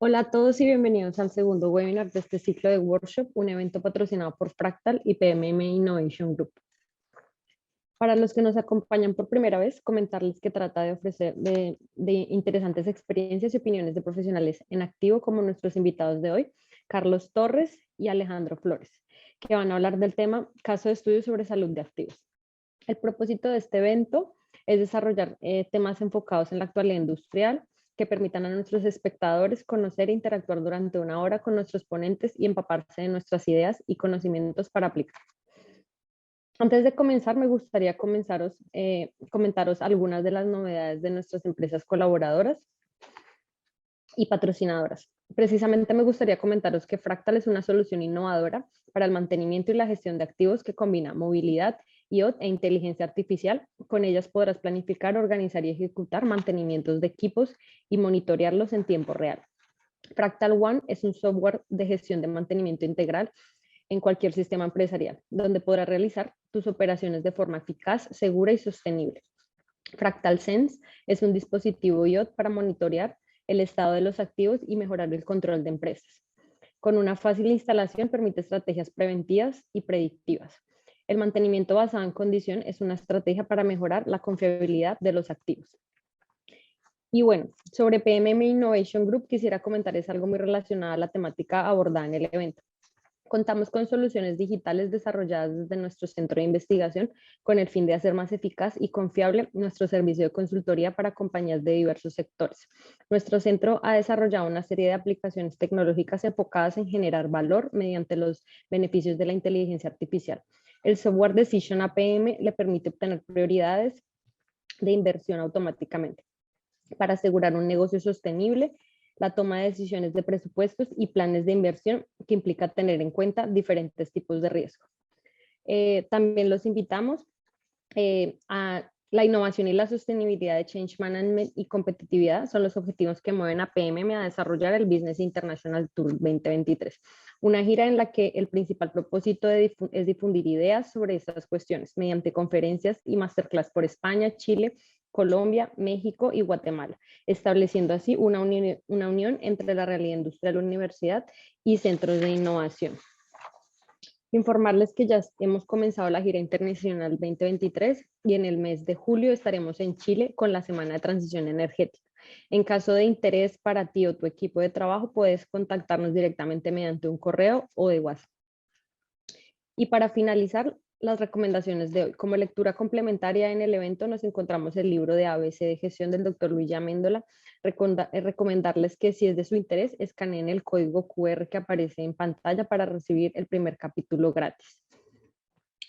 Hola a todos y bienvenidos al segundo webinar de este ciclo de workshop, un evento patrocinado por Fractal y PMM Innovation Group. Para los que nos acompañan por primera vez, comentarles que trata de ofrecer de interesantes experiencias y opiniones de profesionales en activo como nuestros invitados de hoy, Carlos Torres y Alejandro Flores, que van a hablar del tema caso de estudio sobre salud de activos. El propósito de este evento es desarrollar temas enfocados en la actualidad industrial que permitan a nuestros espectadores conocer e interactuar durante una hora con nuestros ponentes y empaparse de nuestras ideas y conocimientos para aplicar. Antes de comenzar, me gustaría comentaros algunas de las novedades de nuestras empresas colaboradoras y patrocinadoras. Precisamente me gustaría comentaros que Fractal es una solución innovadora para el mantenimiento y la gestión de activos que combina movilidad, IoT e inteligencia artificial. Con ellas podrás planificar, organizar y ejecutar mantenimientos de equipos y monitorearlos en tiempo real. Fractal One es un software de gestión de mantenimiento integral en cualquier sistema empresarial, donde podrás realizar tus operaciones de forma eficaz, segura y sostenible. Fractal Sense es un dispositivo IoT para monitorear el estado de los activos y mejorar el control de empresas. Con una fácil instalación permite estrategias preventivas y predictivas. El mantenimiento basado en condición es una estrategia para mejorar la confiabilidad de los activos. Y bueno, sobre PMM Innovation Group quisiera comentarles algo muy relacionado a la temática abordada en el evento. Contamos con soluciones digitales desarrolladas desde nuestro centro de investigación con el fin de hacer más eficaz y confiable nuestro servicio de consultoría para compañías de diversos sectores. Nuestro centro ha desarrollado una serie de aplicaciones tecnológicas enfocadas en generar valor mediante los beneficios de la inteligencia artificial. El software Decision APM le permite obtener prioridades de inversión automáticamente para asegurar un negocio sostenible, la toma de decisiones de presupuestos y planes de inversión que implica tener en cuenta diferentes tipos de riesgo. También los invitamos a la innovación y la sostenibilidad de Change Management y competitividad son los objetivos que mueven a PMM a desarrollar el Business International Tour 2023, una gira en la que el principal propósito es difundir ideas sobre estas cuestiones mediante conferencias y masterclass por España, Chile, Colombia, México y Guatemala, estableciendo así una unión entre la realidad industrial, universidad y centros de innovación. Informarles que ya hemos comenzado la gira internacional 2023 y en el mes de julio estaremos en Chile con la Semana de Transición Energética. En caso de interés para ti o tu equipo de trabajo, puedes contactarnos directamente mediante un correo o de WhatsApp. Y para finalizar, las recomendaciones de hoy. Como lectura complementaria en el evento nos encontramos el libro de ABC de gestión del Dr. Luis Yaméndola. Recomendarles que si es de su interés, escaneen el código QR que aparece en pantalla para recibir el primer capítulo gratis.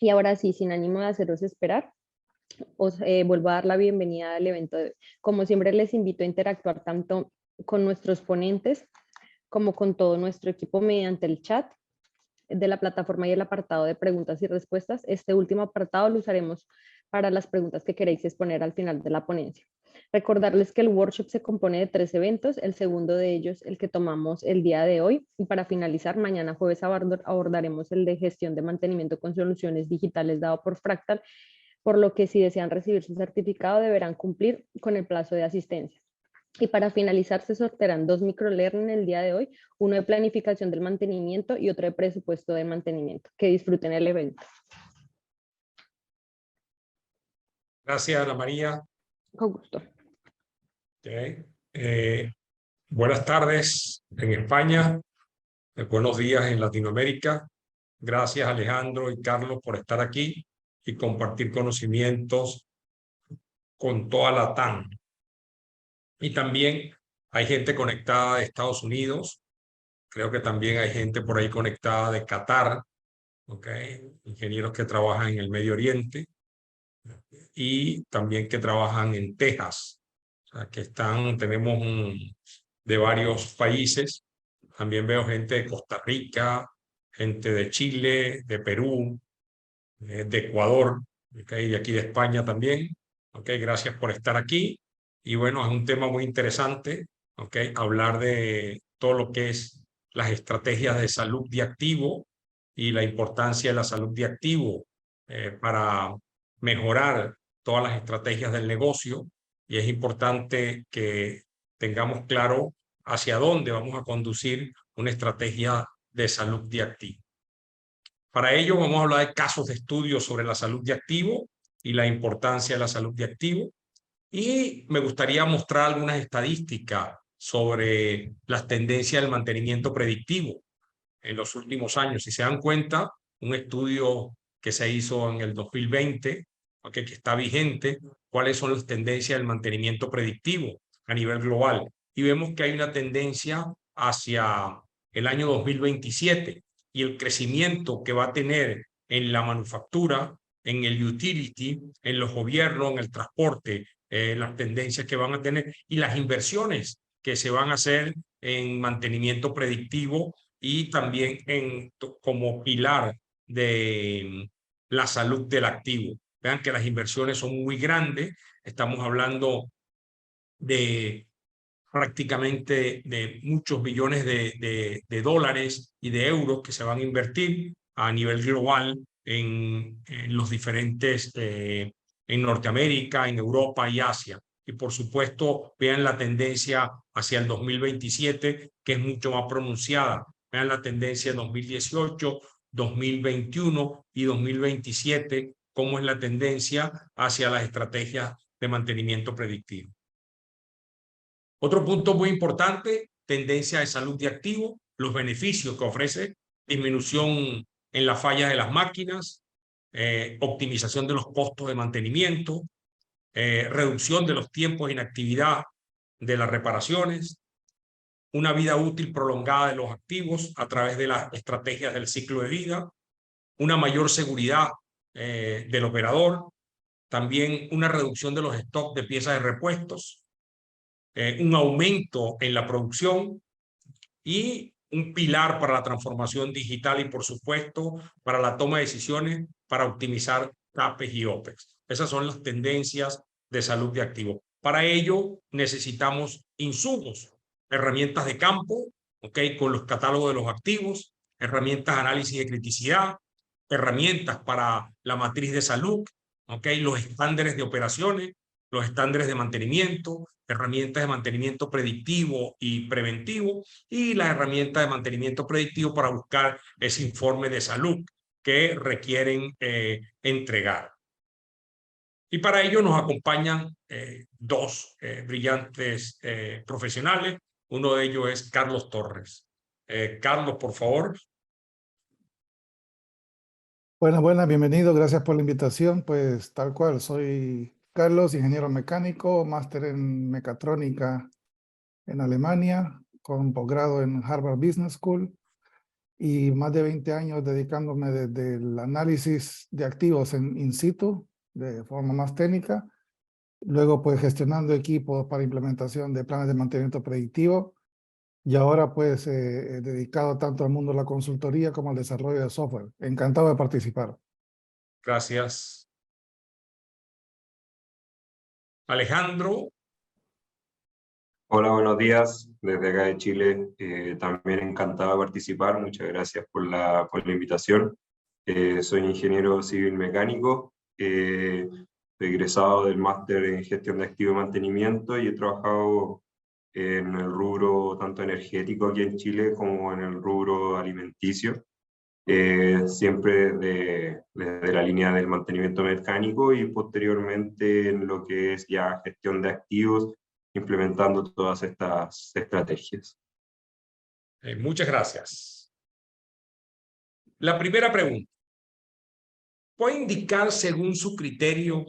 Y ahora sí, sin ánimo de haceros esperar, os vuelvo a dar la bienvenida al evento de hoy. Como siempre, les invito a interactuar tanto con nuestros ponentes como con todo nuestro equipo mediante el chat de la plataforma y el apartado de preguntas y respuestas. Este último apartado lo usaremos para las preguntas que queréis exponer al final de la ponencia. Recordarles que el workshop se compone de 3 eventos, el segundo de ellos el que tomamos el día de hoy, y para finalizar, mañana jueves abordaremos el de gestión de mantenimiento con soluciones digitales dado por Fractal, por lo que si desean recibir su certificado deberán cumplir con el plazo de asistencia. Y para finalizar, se sortearán 2 microlearning el día de hoy, uno de planificación del mantenimiento y otro de presupuesto de mantenimiento. Que disfruten el evento. Gracias, Ana María. Con gusto. Okay. Buenas tardes en España, buenos días en Latinoamérica. Gracias, Alejandro y Carlos, por estar aquí y compartir conocimientos con toda la TAM. Y también hay gente conectada de Estados Unidos. Creo que también hay gente por ahí conectada de Qatar, ingenieros que trabajan en el Medio Oriente y también que trabajan en Texas. O sea, que tenemos de varios países. También veo gente de Costa Rica, gente de Chile, de Perú, de Ecuador, de aquí de España también. Gracias por estar aquí. Y bueno, es un tema muy interesante, hablar de todo lo que es las estrategias de salud de activo y la importancia de la salud de activo para mejorar todas las estrategias del negocio. Y es importante que tengamos claro hacia dónde vamos a conducir una estrategia de salud de activo. Para ello vamos a hablar de casos de estudio sobre la salud de activo y la importancia de la salud de activo. Y me gustaría mostrar algunas estadísticas sobre las tendencias del mantenimiento predictivo en los últimos años. Si se dan cuenta, un estudio que se hizo en el 2020, que está vigente, cuáles son las tendencias del mantenimiento predictivo a nivel global. Y vemos que hay una tendencia hacia el año 2027 y el crecimiento que va a tener en la manufactura, en el utility, en los gobiernos, en el transporte, las tendencias que van a tener y las inversiones que se van a hacer en mantenimiento predictivo y también como pilar de la salud del activo. Vean que las inversiones son muy grandes, estamos hablando de prácticamente de muchos billones de dólares y de euros que se van a invertir a nivel global en los diferentes, en Norteamérica, en Europa y Asia. Y por supuesto, vean la tendencia hacia el 2027, que es mucho más pronunciada. Vean la tendencia de 2018, 2021 y 2027, cómo es la tendencia hacia las estrategias de mantenimiento predictivo. Otro punto muy importante, tendencia de salud de activo, los beneficios que ofrece, disminución en las fallas de las máquinas, optimización de los costos de mantenimiento, reducción de los tiempos de inactividad de las reparaciones, una vida útil prolongada de los activos a través de las estrategias del ciclo de vida, una mayor seguridad del operador, también una reducción de los stocks de piezas de repuestos, un aumento en la producción y un pilar para la transformación digital y, por supuesto, para la toma de decisiones para optimizar CAPEX y OPEX. Esas son las tendencias de salud de activos. Para ello necesitamos insumos, herramientas de campo, con los catálogos de los activos, herramientas de análisis de criticidad, herramientas para la matriz de salud, los estándares de operaciones, los estándares de mantenimiento, herramientas de mantenimiento predictivo y preventivo y las herramientas de mantenimiento predictivo para buscar ese informe de salud que requieren entregar. Y para ello nos acompañan dos brillantes profesionales. Uno de ellos es Carlos Torres. Carlos, por favor. Buenas, bienvenido. Gracias por la invitación. Pues tal cual, soy Carlos, ingeniero mecánico, máster en mecatrónica en Alemania, con posgrado en Harvard Business School y más de 20 años dedicándome desde el análisis de activos in situ, de forma más técnica, luego pues gestionando equipos para implementación de planes de mantenimiento predictivo y ahora pues dedicado tanto al mundo de la consultoría como al desarrollo de software. Encantado de participar. Gracias. Alejandro. Hola, buenos días. Desde acá de Chile, también encantado de participar. Muchas gracias por la invitación. Soy ingeniero civil mecánico, egresado del máster en gestión de activos y mantenimiento y he trabajado en el rubro tanto energético aquí en Chile como en el rubro alimenticio, siempre desde la línea del mantenimiento mecánico y posteriormente en lo que es ya gestión de activos, implementando todas estas estrategias. Muchas gracias. La primera pregunta. ¿Puede indicar, según su criterio,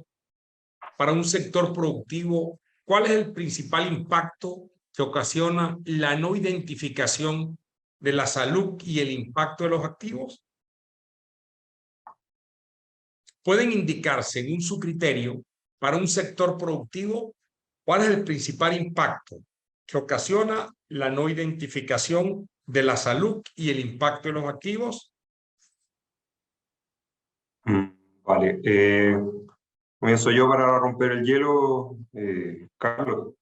para un sector productivo, cuál es el principal impacto que ocasiona la no identificación de la salud y el impacto de los activos? ¿Pueden indicar, según su criterio, para un sector productivo, cuál es el principal impacto que ocasiona la no identificación de la salud y el impacto de los activos? Vale, comienzo yo para romper el hielo, Carlos.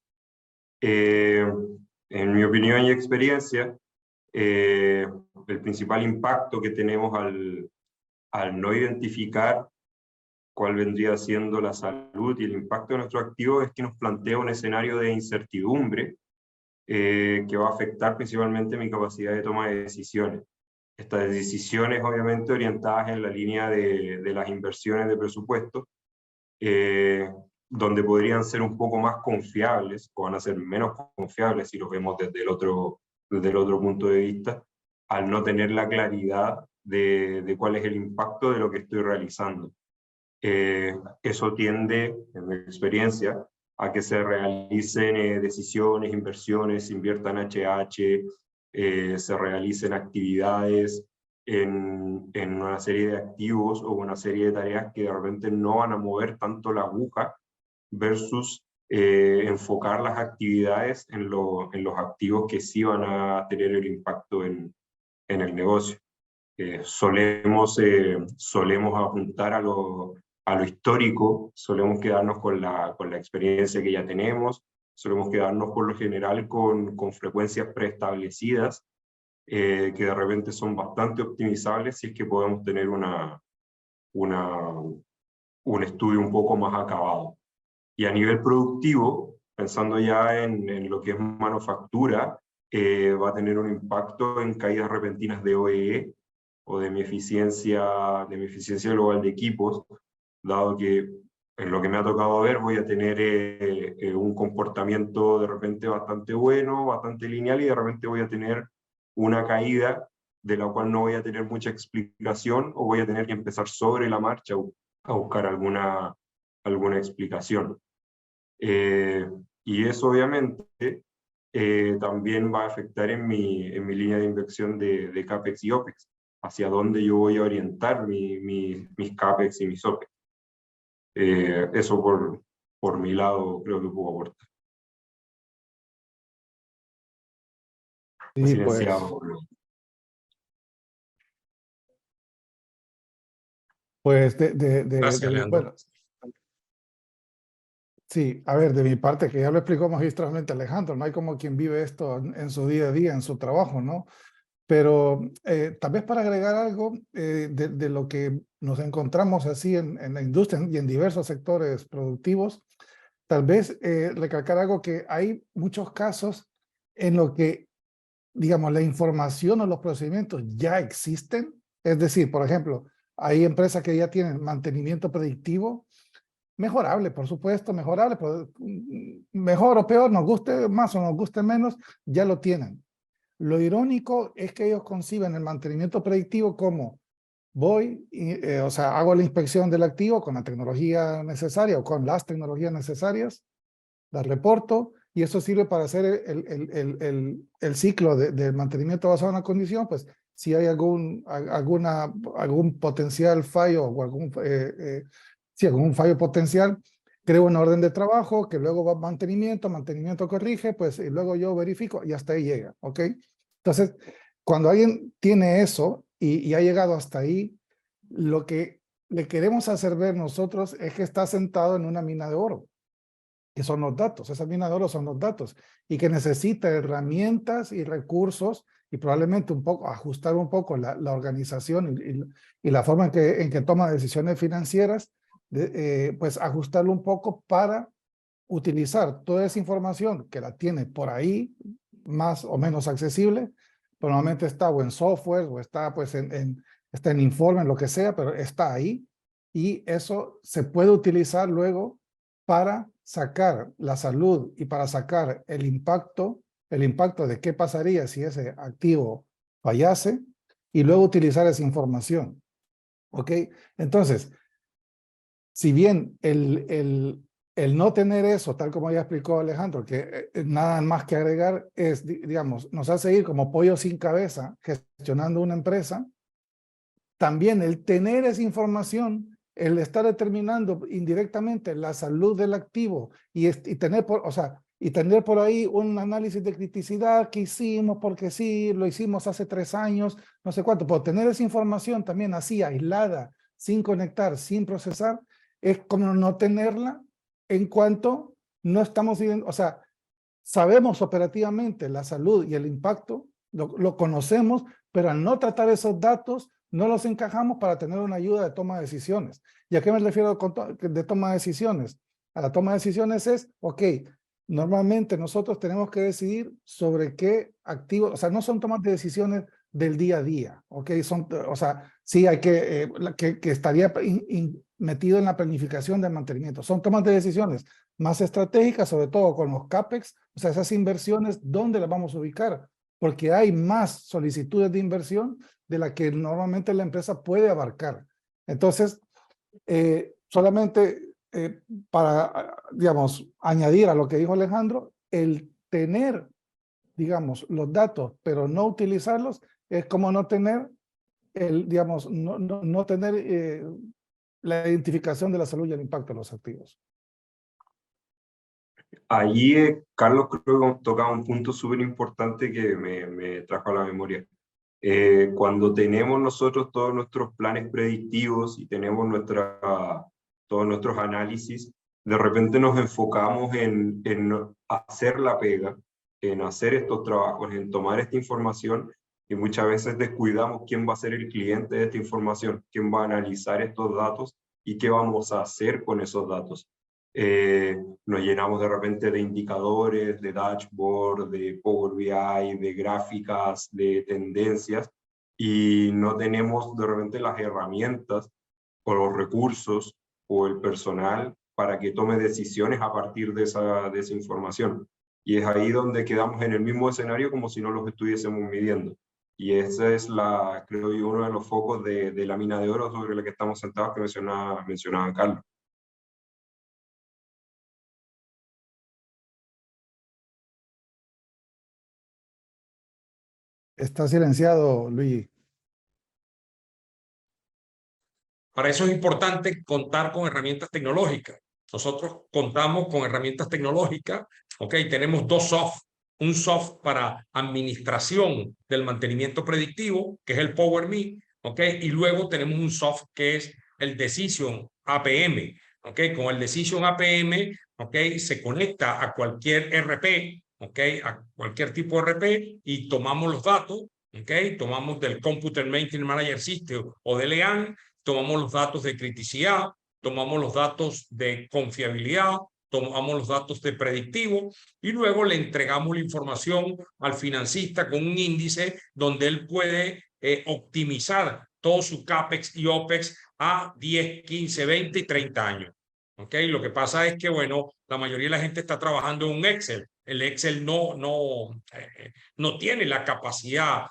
En mi opinión y experiencia, el principal impacto que tenemos al no identificar cuál vendría siendo la salud y el impacto de nuestro activo es que nos plantea un escenario de incertidumbre que va a afectar principalmente mi capacidad de toma de decisiones. Estas decisiones obviamente orientadas en la línea de las inversiones de presupuesto, donde podrían ser un poco más confiables, o van a ser menos confiables si lo vemos desde el otro punto de vista, al no tener la claridad de cuál es el impacto de lo que estoy realizando. Eso tiende, en mi experiencia, a que se realicen decisiones, inversiones, se inviertan HH, se realicen actividades en una serie de activos o una serie de tareas que de repente no van a mover tanto la aguja versus enfocar las actividades en los activos que sí van a tener el impacto en el negocio. Solemos apuntar a lo histórico, solemos quedarnos con la experiencia que ya tenemos, solemos quedarnos por lo general con frecuencias preestablecidas, que de repente son bastante optimizables si es que podemos tener un estudio un poco más acabado. Y a nivel productivo, pensando ya en lo que es manufactura, va a tener un impacto en caídas repentinas de OEE o de mi eficiencia global de equipos, dado que en lo que me ha tocado ver voy a tener un comportamiento de repente bastante bueno, bastante lineal, y de repente voy a tener una caída de la cual no voy a tener mucha explicación, o voy a tener que empezar sobre la marcha a buscar alguna explicación. Y eso obviamente también va a afectar en mi línea de inversión de CAPEX y OPEX, hacia dónde yo voy a orientar mis CAPEX y mis OPEX. Eso por mi lado creo que puedo aportar. Sí, pues, Silenciado. pues Gracias, Leandro. bueno, sí, a ver, de mi parte, que ya lo explicó magistralmente Alejandro, no hay como quien vive esto en su día a día, en su trabajo, ¿no? Pero tal vez para agregar algo de lo que nos encontramos así en la industria y en diversos sectores productivos, tal vez recalcar algo, que hay muchos casos en los que, digamos, la información o los procedimientos ya existen. Es decir, por ejemplo, hay empresas que ya tienen mantenimiento predictivo, mejorable, por supuesto, mejorable, mejor o peor, nos guste más o nos guste menos, ya lo tienen. Lo irónico es que ellos conciben el mantenimiento predictivo como voy, o sea, hago la inspección del activo con la tecnología necesaria o con las tecnologías necesarias, la reporto, y eso sirve para hacer el ciclo de mantenimiento basado en la condición. Pues si hay algún potencial fallo o algún fallo potencial, creo una orden de trabajo que luego va a mantenimiento corrige, pues y luego yo verifico y hasta ahí llega, ¿ok? Entonces, cuando alguien tiene eso y ha llegado hasta ahí, lo que le queremos hacer ver nosotros es que está sentado en una mina de oro, que son los datos. Esa mina de oro son los datos, y que necesita herramientas y recursos, y probablemente ajustar un poco la organización y la forma en que toma decisiones financieras, pues ajustarlo un poco para utilizar toda esa información que la tiene por ahí, más o menos accesible, pero normalmente está o en software o está pues está en informe, lo que sea, pero está ahí, y eso se puede utilizar luego para sacar la salud y para sacar el impacto de qué pasaría si ese activo fallase, y luego utilizar esa información. ¿Ok? Entonces, si bien el no tener eso, tal como ya explicó Alejandro, que nada más que agregar, es, digamos, nos hace ir como pollo sin cabeza gestionando una empresa, también el tener esa información, el estar determinando indirectamente la salud del activo y tener por ahí un análisis de criticidad que hicimos porque sí, lo hicimos hace 3 años, no sé cuánto, pero tener esa información también así aislada, sin conectar, sin procesar, es como no tenerla en cuanto no estamos viendo, o sea, sabemos operativamente la salud y el impacto, lo conocemos, pero al no tratar esos datos, no los encajamos para tener una ayuda de toma de decisiones. ¿Y a qué me refiero de toma de decisiones? A la toma de decisiones es, ok, Normalmente nosotros tenemos que decidir sobre qué activos, o sea, no son tomas de decisiones del día a día, ¿ok? O sea, sí hay que estaría metido en la planificación del mantenimiento. Son tomas de decisiones más estratégicas, sobre todo con los CAPEX, o sea, esas inversiones, ¿dónde las vamos a ubicar? Porque hay más solicitudes de inversión de la que normalmente la empresa puede abarcar. Entonces, solamente para, digamos, añadir a lo que dijo Alejandro, el tener, digamos, los datos, pero no utilizarlos, es como no tener, digamos, no tener la identificación de la salud y el impacto de los activos. Allí, Carlos, creo que tocaba un punto súper importante que me trajo a la memoria. Cuando tenemos nosotros todos nuestros planes predictivos y tenemos todos nuestros análisis, de repente nos enfocamos en hacer la pega, en hacer estos trabajos, en tomar esta información, y muchas veces descuidamos quién va a ser el cliente de esta información, quién va a analizar estos datos y qué vamos a hacer con esos datos. Nos llenamos de repente de indicadores, de dashboard, de Power BI, de gráficas, de tendencias, y no tenemos de repente las herramientas o los recursos o el personal para que tome decisiones a partir de esa información. Y es ahí donde quedamos en el mismo escenario como si no los estuviésemos midiendo. Y ese es, creo yo, uno de los focos de la mina de oro sobre la que estamos sentados que mencionaba Carlos. Está silenciado, Luis. Para eso es importante contar con herramientas tecnológicas. Nosotros contamos con herramientas tecnológicas, ¿ok? Tenemos dos soft. Un soft para administración del mantenimiento predictivo, que es el PowerMe, ¿ok? Y luego tenemos un soft que es el Decision APM, ¿ok? Con el Decision APM, ¿ok? Se conecta a cualquier RP, ¿ok? A cualquier tipo de RP y tomamos los datos, ¿ok? Tomamos del Computer Maintenance Manager System o del EAN, tomamos los datos de criticidad, tomamos los datos de confiabilidad, tomamos los datos de predictivo y luego le entregamos la información al financista con un índice donde él puede optimizar todo su CAPEX y OPEX a 10, 15, 20 y 30 años. ¿Okay? Lo que pasa es que, bueno, la mayoría de la gente está trabajando en un Excel. El Excel no tiene la capacidad,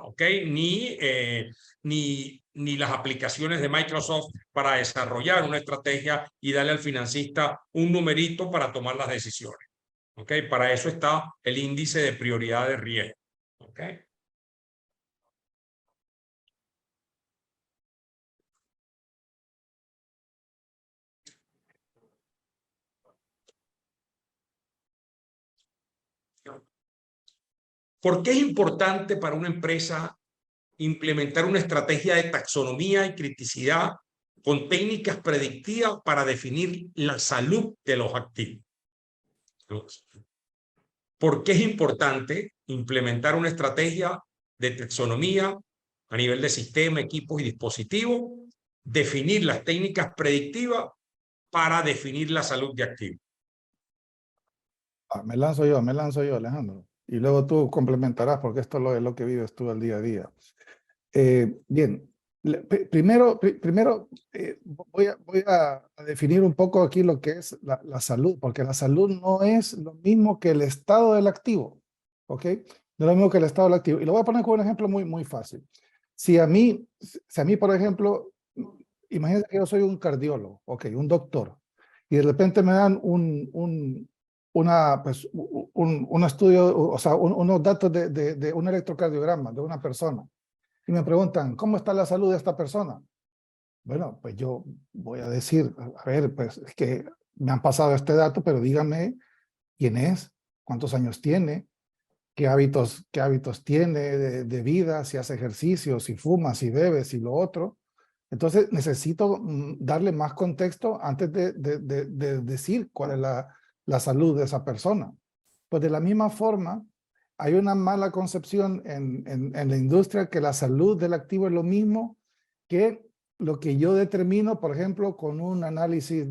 ¿okay? Ni las aplicaciones de Microsoft para desarrollar una estrategia y darle al financista un numerito para tomar las decisiones. ¿Okay? Para eso está el índice de prioridad de riesgo. ¿Okay? ¿Por qué es importante para una empresa implementar una estrategia de taxonomía y criticidad con técnicas predictivas para definir la salud de los activos? ¿Por qué es importante implementar una estrategia de taxonomía a nivel de sistema, equipos y dispositivos? Definir las técnicas predictivas para definir la salud de activos. Me lanzo yo, Alejandro. Y luego tú complementarás, porque esto es lo que vives tú al día a día. Bien, primero voy a definir un poco aquí lo que es la salud, porque la salud no es lo mismo que el estado del activo, ¿ok? No es lo mismo que el estado del activo. Y lo voy a poner con un ejemplo muy fácil. Si a mí, por ejemplo, imagínense que yo soy un cardiólogo, ¿ok? Un doctor, y de repente me dan un estudio, o sea, unos datos de un electrocardiograma de una persona, y me preguntan, ¿cómo está la salud de esta persona? Bueno, pues yo voy a decir, a ver, pues es que me han pasado este dato, pero díganme quién es, cuántos años tiene, qué hábitos tiene de vida, si hace ejercicio, si fuma, si bebe, si lo otro. Entonces necesito darle más contexto antes de decir cuál es la salud de esa persona. Pues de la misma forma, hay una mala concepción en la industria que la salud del activo es lo mismo que lo que yo determino, por ejemplo, con un análisis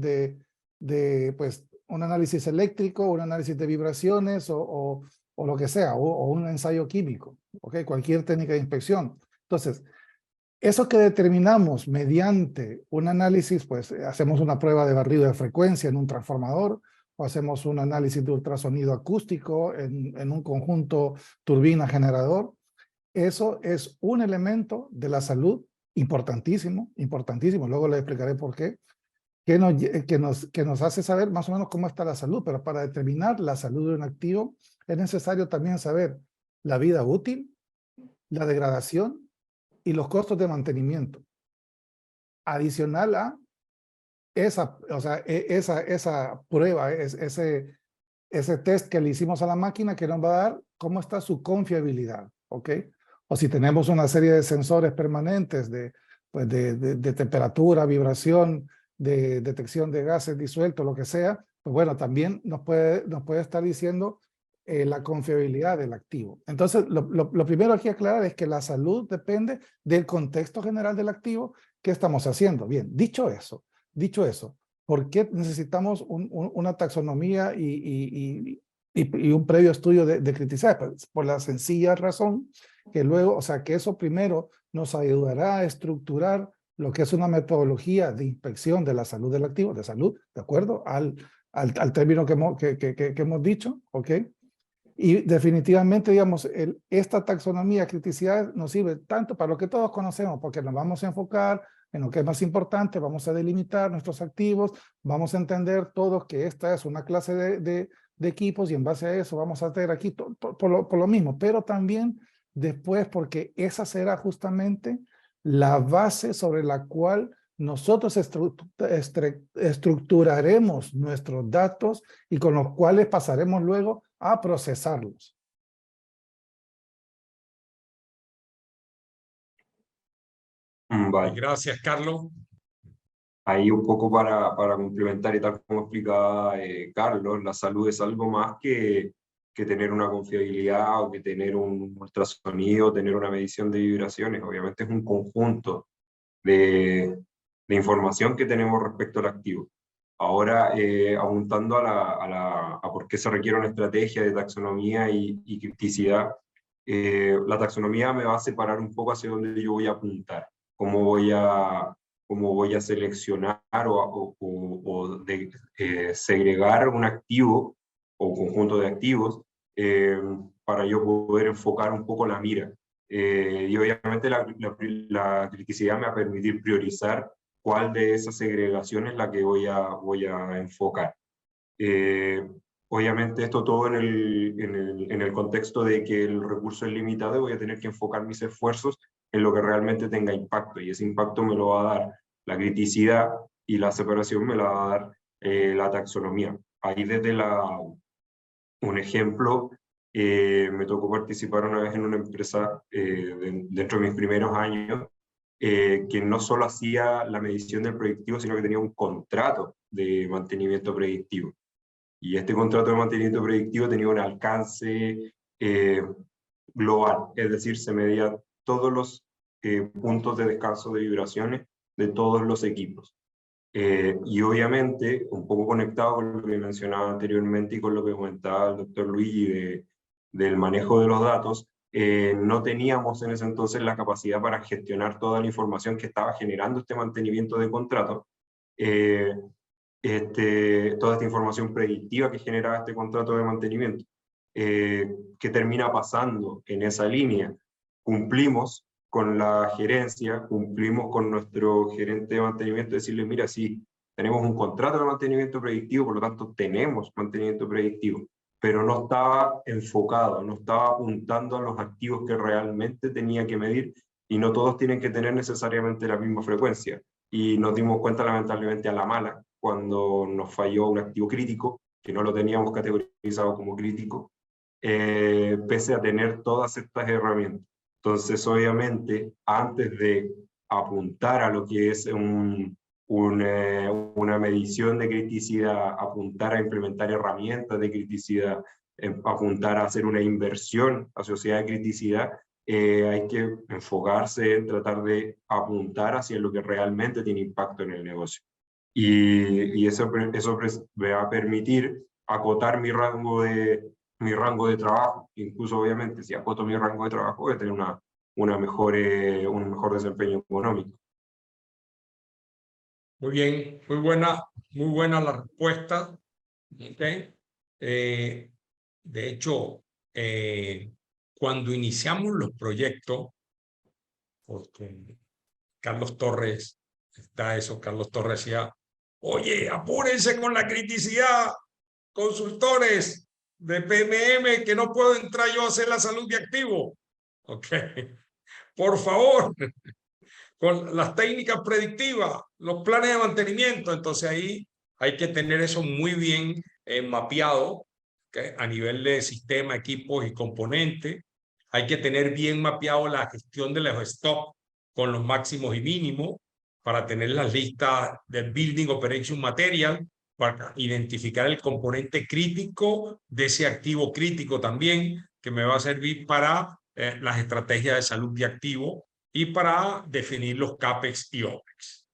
pues, un análisis eléctrico, un análisis de vibraciones o lo que sea, o un ensayo químico, ¿ok? Cualquier técnica de inspección. Entonces, eso que determinamos mediante un análisis, pues hacemos una prueba de barrido de frecuencia en un transformador, o hacemos un análisis de ultrasonido acústico en un conjunto turbina-generador. Eso es un elemento de la salud importantísimo, importantísimo. Luego les explicaré por qué, que nos hace saber más o menos cómo está la salud, pero para determinar la salud de un activo es necesario también saber la vida útil, la degradación y los costos de mantenimiento. Adicional a esa, o sea, esa prueba, ese test que le hicimos a la máquina que nos va a dar cómo está su confiabilidad, ¿ok? O si tenemos una serie de sensores permanentes de temperatura, vibración, de detección de gases disueltos, lo que sea, pues bueno, también nos puede estar diciendo la confiabilidad del activo. Entonces, lo primero aquí aclarar es que la salud depende del contexto general del activo que estamos haciendo. Bien, dicho eso, ¿por qué necesitamos una taxonomía y un previo estudio de criticidad? Pues por la sencilla razón que luego, o sea, que eso primero nos ayudará a estructurar lo que es una metodología de inspección de la salud del activo, de salud, ¿de acuerdo? Al término que hemos dicho, ¿ok? Y definitivamente, digamos, esta taxonomía, criticidad, nos sirve tanto para lo que todos conocemos, porque nos vamos a enfocar en lo que es más importante, vamos a delimitar nuestros activos, vamos a entender todos que esta es una clase de equipos y en base a eso vamos a tener aquí por lo mismo, pero también después porque esa será justamente la base sobre la cual nosotros estructuraremos nuestros datos y con los cuales pasaremos luego a procesarlos. Vale. Gracias, Carlos. Ahí un poco para complementar y tal como explicaba Carlos, la salud es algo más que tener una confiabilidad o que tener un ultrasonido, tener una medición de vibraciones. Obviamente es un conjunto de información que tenemos respecto al activo. Ahora, apuntando a por qué se requiere una estrategia de taxonomía y criticidad, la taxonomía me va a separar un poco hacia dónde yo voy a apuntar, cómo voy a seleccionar segregar un activo o conjunto de activos para yo poder enfocar un poco la mira. Y obviamente la criticidad me va a permitir priorizar cuál de esas segregaciones es la que voy a enfocar. Obviamente esto todo en el contexto de que el recurso es limitado y voy a tener que enfocar mis esfuerzos en lo que realmente tenga impacto, y ese impacto me lo va a dar la criticidad y la separación me la va a dar la taxonomía. Ahí desde un ejemplo, me tocó participar una vez en una empresa dentro de mis primeros años que no solo hacía la medición del predictivo, sino que tenía un contrato de mantenimiento predictivo. Y este contrato de mantenimiento predictivo tenía un alcance global, es decir, se medía todos los puntos de descanso de vibraciones de todos los equipos. Y obviamente, un poco conectado con lo que mencionaba anteriormente y con lo que comentaba el doctor Luigi del manejo de los datos, no teníamos en ese entonces la capacidad para gestionar toda la información que estaba generando este mantenimiento de contrato, toda esta información predictiva que generaba este contrato de mantenimiento. ¿Qué termina pasando en esa línea? Cumplimos con la gerencia, cumplimos con nuestro gerente de mantenimiento, decirle, mira, sí, tenemos un contrato de mantenimiento predictivo, por lo tanto tenemos mantenimiento predictivo, pero no estaba enfocado, no estaba apuntando a los activos que realmente tenía que medir, y no todos tienen que tener necesariamente la misma frecuencia. Y nos dimos cuenta lamentablemente a la mala, cuando nos falló un activo crítico, que no lo teníamos categorizado como crítico, pese a tener todas estas herramientas. Entonces, obviamente, antes de apuntar a lo que es una medición de criticidad, apuntar a implementar herramientas de criticidad, apuntar a hacer una inversión asociada a criticidad, hay que enfocarse en tratar de apuntar hacia lo que realmente tiene impacto en el negocio. y eso me va a permitir acotar mi rango de trabajo. Incluso, obviamente, si acoto mi rango de trabajo, voy a tener un mejor desempeño económico. Muy bien, muy buena la respuesta. Okay. De hecho, cuando iniciamos los proyectos, porque Carlos Torres, Carlos Torres decía, oye, apúrense con la criticidad, consultores de PMM, que no puedo entrar yo a hacer la salud de activo. Ok, por favor, con las técnicas predictivas, los planes de mantenimiento. Entonces ahí hay que tener eso muy bien mapeado, ¿okay? A nivel de sistema, equipos y componentes. Hay que tener bien mapeado la gestión de los stocks con los máximos y mínimos para tener las listas del Building Operation Material, para identificar el componente crítico de ese activo crítico también, que me va a servir para las estrategias de salud de activo y para definir los CAPEX y OPEX.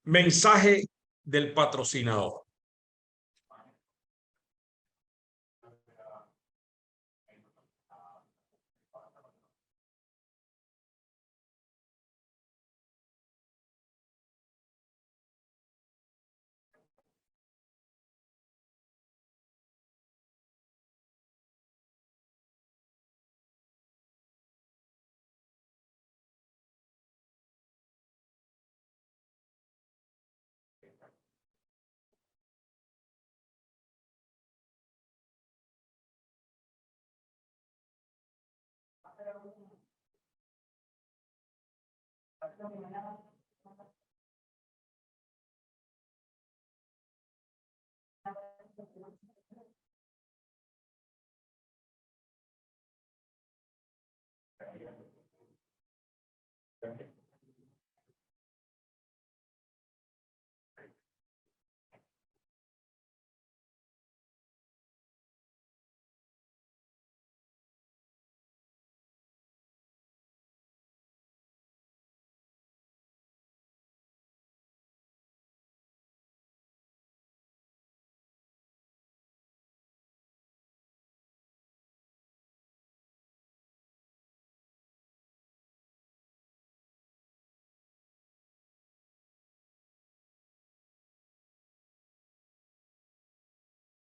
Mensaje del patrocinador.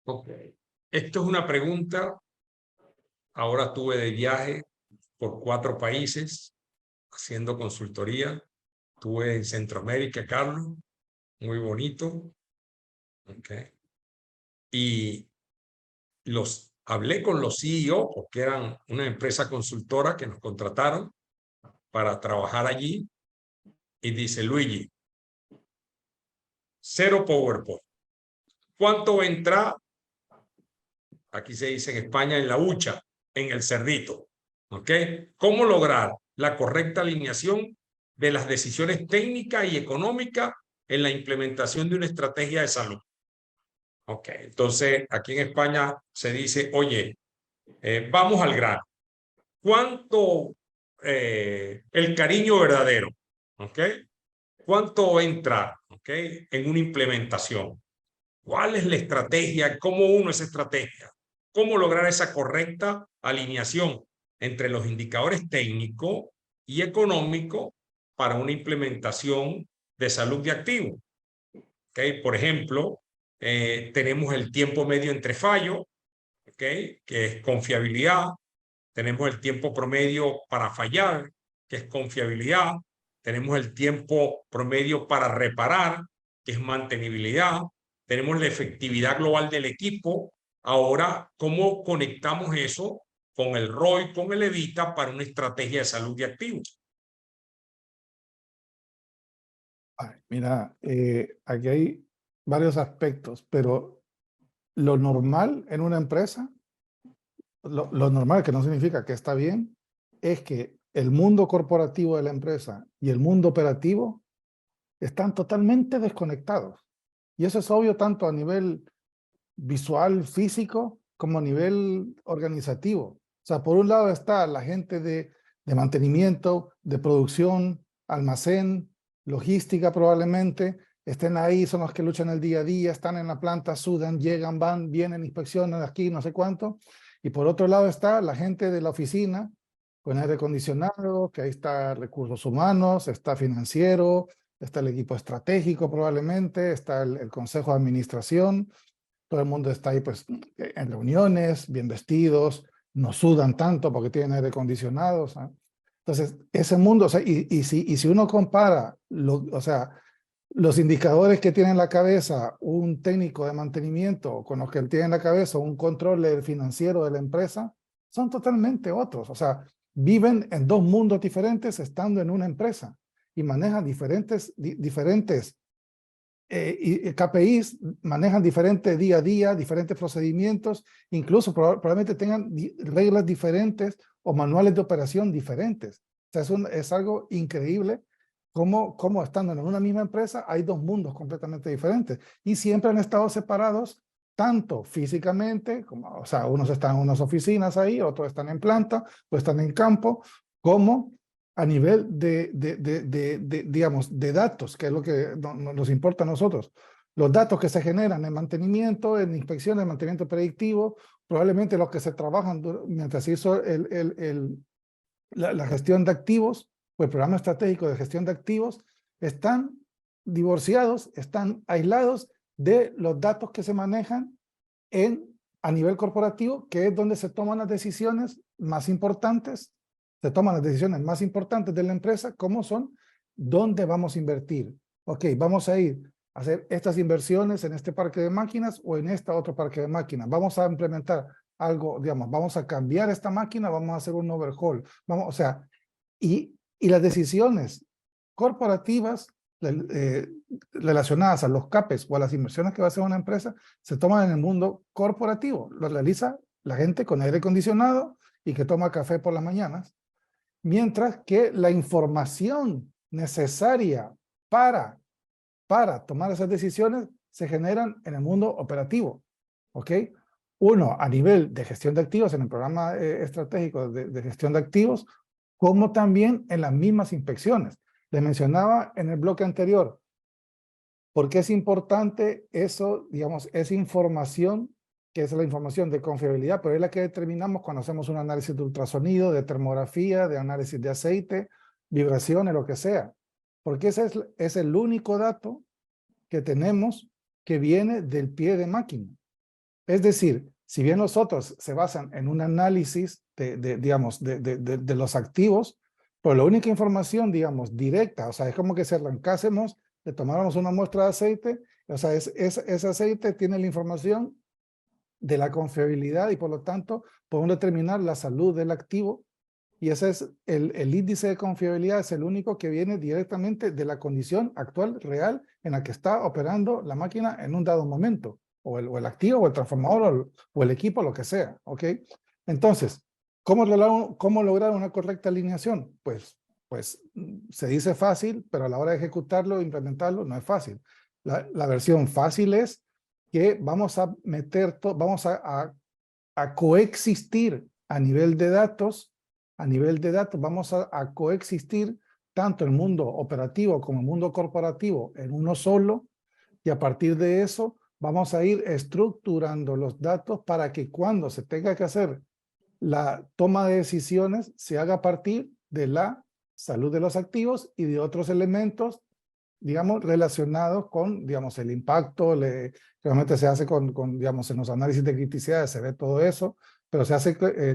Ok. Esto es una pregunta. Ahora estuve de viaje por 4 países haciendo consultoría. Estuve en Centroamérica, Carlos, muy bonito. Okay. Y hablé con los CEO porque eran una empresa consultora que nos contrataron para trabajar allí. Y dice, Luigi, 0 PowerPoint. ¿Cuánto va a entrar? Aquí se dice en España, en la hucha, en el cerdito. ¿Ok? ¿Cómo lograr la correcta alineación de las decisiones técnicas y económicas en la implementación de una estrategia de salud? Ok, entonces aquí en España se dice, oye, vamos al grano. ¿Cuánto el cariño verdadero? ¿Ok? ¿Cuánto va a entrar? ¿Ok? En una implementación. ¿Cuál es la estrategia? ¿Cómo uno esa estrategia? ¿Cómo lograr esa correcta alineación entre los indicadores técnicos y económicos para una implementación de salud de activo? ¿Okay? Por ejemplo, tenemos el tiempo medio entre fallos, ¿okay? Que es confiabilidad. Tenemos el tiempo promedio para fallar, que es confiabilidad. Tenemos el tiempo promedio para reparar, que es mantenibilidad. Tenemos la efectividad global del equipo. Ahora, ¿cómo conectamos eso con el ROI, con el EBITDA para una estrategia de salud de activos? Mira, aquí hay varios aspectos, pero lo normal en una empresa, lo normal, que no significa que está bien, es que el mundo corporativo de la empresa y el mundo operativo están totalmente desconectados. Y eso es obvio tanto a nivel visual, físico, como a nivel organizativo. O sea, por un lado está la gente de mantenimiento, de producción, almacén, logística probablemente, estén ahí, son los que luchan el día a día, están en la planta, sudan, llegan, van, vienen, inspeccionan aquí, no sé cuánto. Y por otro lado está la gente de la oficina, con aire acondicionado, que ahí está recursos humanos, está financiero, está el equipo estratégico probablemente, está el consejo de administración, todo el mundo está ahí pues en reuniones, bien vestidos, no sudan tanto porque tienen aire acondicionado. ¿Sabes? Entonces, ese mundo, o sea, y si uno compara, o sea, los indicadores que tiene en la cabeza un técnico de mantenimiento con los que tiene en la cabeza un control financiero de la empresa, son totalmente otros. O sea, viven en dos mundos diferentes estando en una empresa y manejan diferentes KPIs, manejan diferente día a día, diferentes procedimientos, incluso probablemente tengan reglas diferentes o manuales de operación diferentes. O sea, es algo increíble cómo estando en una misma empresa hay dos mundos completamente diferentes y siempre han estado separados tanto físicamente, como, o sea, unos están en unas oficinas ahí, otros están en planta, o están en campo, como a nivel digamos, de datos, que es lo que nos importa a nosotros. Los datos que se generan en mantenimiento, en inspección, en mantenimiento predictivo, probablemente los que se trabajan mientras se hizo la gestión de activos, o el programa estratégico de gestión de activos, están divorciados, están aislados de los datos que se manejan a nivel corporativo, que es donde se toman las decisiones más importantes, de la empresa, como son dónde vamos a invertir. Ok, vamos a ir a hacer estas inversiones en este parque de máquinas o en este otro parque de máquinas. Vamos a implementar algo, digamos, vamos a cambiar esta máquina, vamos a hacer un overhaul. Vamos, o sea, y las decisiones corporativas relacionadas a los CAPEX o a las inversiones que va a hacer una empresa se toman en el mundo corporativo. Lo realiza la gente con aire acondicionado y que toma café por las mañanas. Mientras que la información necesaria para tomar esas decisiones se generan en el mundo operativo. ¿Ok? Uno, a nivel de gestión de activos, en el programa estratégico de gestión de activos, como también en las mismas inspecciones. Les mencionaba en el bloque anterior, ¿por qué es importante eso, digamos, esa información, que es la información de confiabilidad, pero es la que determinamos cuando hacemos un análisis de ultrasonido, de termografía, de análisis de aceite, vibraciones, lo que sea? Porque ese es el único dato que tenemos que viene del pie de máquina. Es decir, si bien los otros se basan en un análisis digamos, de los activos, pero la única información, digamos, directa, o sea, es como que si arrancásemos, le tomáramos una muestra de aceite, o sea, ese aceite tiene la información de la confiabilidad y por lo tanto podemos determinar la salud del activo y ese es el índice de confiabilidad, es el único que viene directamente de la condición actual, real, en la que está operando la máquina en un dado momento, o el activo, o el transformador, o el equipo, lo que sea, ¿ok? Entonces, ¿cómo lograr una correcta alineación? Pues se dice fácil, pero a la hora de ejecutarlo, implementarlo, no es fácil. La versión fácil es que vamos a vamos a coexistir a nivel de datos, vamos a coexistir tanto el mundo operativo como el mundo corporativo en uno solo, y a partir de eso vamos a ir estructurando los datos para que cuando se tenga que hacer la toma de decisiones se haga a partir de la salud de los activos y de otros elementos, digamos, relacionados con, digamos, el impacto. Realmente se hace digamos, en los análisis de criticidad se ve todo eso, pero se hace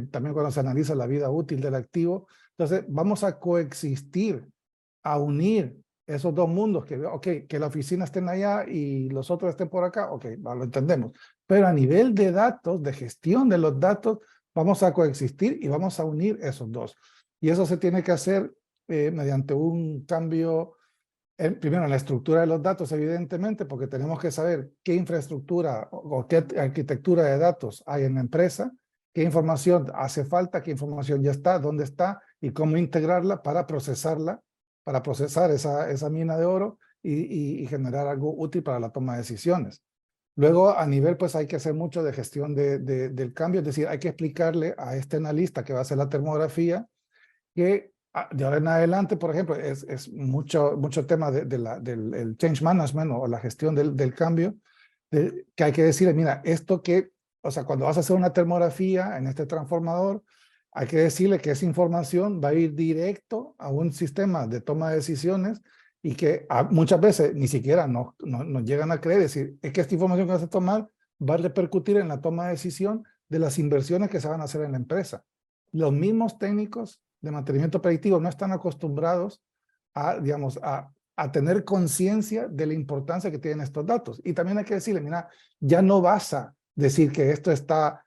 también cuando se analiza la vida útil del activo. Entonces, vamos a coexistir, a unir esos dos mundos, que la oficina estén allá y los otros estén por acá, lo entendemos. Pero a nivel de datos, de gestión de los datos, vamos a coexistir y vamos a unir esos dos. Y eso se tiene que hacer mediante un cambio, primero en la estructura de los datos, evidentemente, porque tenemos que saber qué infraestructura o qué arquitectura de datos hay en la empresa, qué información hace falta, qué información ya está, dónde está y cómo integrarla para procesarla, para procesar esa mina de oro y generar algo útil para la toma de decisiones. Luego, a nivel, pues hay que hacer mucho de gestión del cambio, es decir, hay que explicarle a este analista que va a hacer la termografía que de ahora en adelante, por ejemplo, es mucho tema del change management o la gestión del cambio, que hay que decirle, mira, esto que, o sea, cuando vas a hacer una termografía en este transformador, hay que decirle que esa información va a ir directo a un sistema de toma de decisiones y que muchas veces ni siquiera nos llegan a creer, decir, es que esta información que vas a tomar va a repercutir en la toma de decisión de las inversiones que se van a hacer en la empresa. Los mismos técnicos de mantenimiento predictivo no están acostumbrados a, digamos, a tener conciencia de la importancia que tienen estos datos. Y también hay que decirle, mira, ya no vas a decir que esto está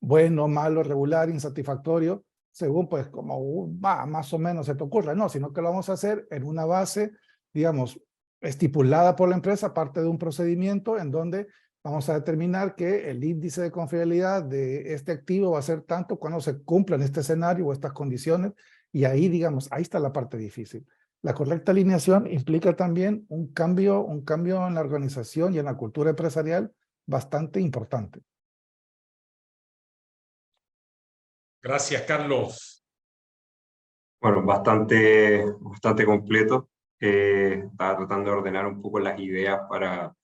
bueno, malo, regular, insatisfactorio, según pues como más o menos se te ocurra, no, sino que lo vamos a hacer en una base, digamos, estipulada por la empresa, parte de un procedimiento en donde vamos a determinar que el índice de confiabilidad de este activo va a ser tanto cuando se cumplan este escenario o estas condiciones, y ahí, digamos, ahí está la parte difícil. La correcta alineación implica también un cambio en la organización y en la cultura empresarial bastante importante. Gracias, Carlos. Bueno, bastante completo. Estaba tratando de ordenar un poco las ideas para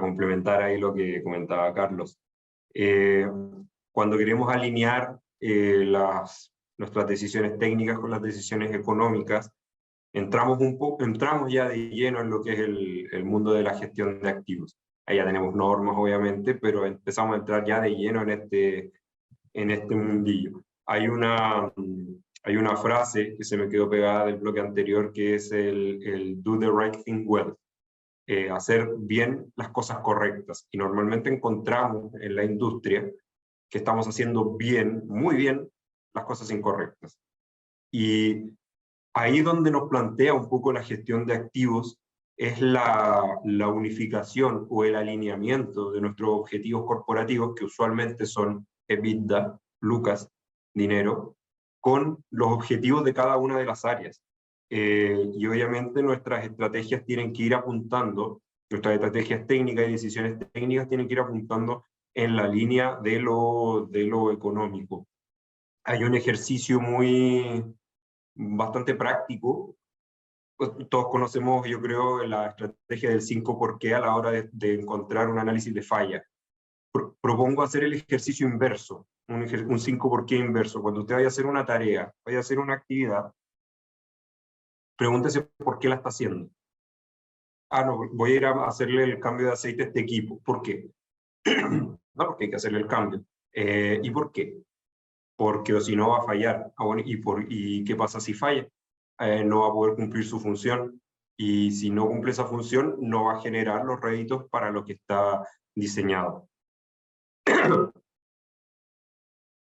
complementar ahí lo que comentaba Carlos. Cuando queremos alinear nuestras decisiones técnicas con las decisiones económicas, entramos ya de lleno en lo que es el mundo de la gestión de activos. Ahí ya tenemos normas, obviamente, pero empezamos a entrar ya de lleno en este mundillo. Hay una frase que se me quedó pegada del bloque anterior, que es el do the right thing well. Hacer bien las cosas correctas. Y normalmente encontramos en la industria que estamos haciendo bien, muy bien, las cosas incorrectas. Y ahí donde nos plantea un poco la gestión de activos es la unificación o el alineamiento de nuestros objetivos corporativos, que usualmente son EBITDA, lucas, dinero, con los objetivos de cada una de las áreas. Y obviamente nuestras estrategias tienen que ir apuntando, nuestras estrategias técnicas y decisiones técnicas tienen que ir apuntando en la línea de lo económico. Hay un ejercicio bastante práctico. Todos conocemos, yo creo, la estrategia del 5 por qué a la hora de encontrar un análisis de falla. Propongo hacer el ejercicio inverso, un 5 por qué inverso. Cuando usted vaya a hacer una tarea, vaya a hacer una actividad, pregúntese por qué la está haciendo. No, voy a ir a hacerle el cambio de aceite a este equipo. ¿Por qué? No, porque hay que hacerle el cambio. ¿Y por qué? Porque o si no va a fallar. ¿Y qué pasa si falla? No va a poder cumplir su función. Y si no cumple esa función, no va a generar los réditos para lo que está diseñado.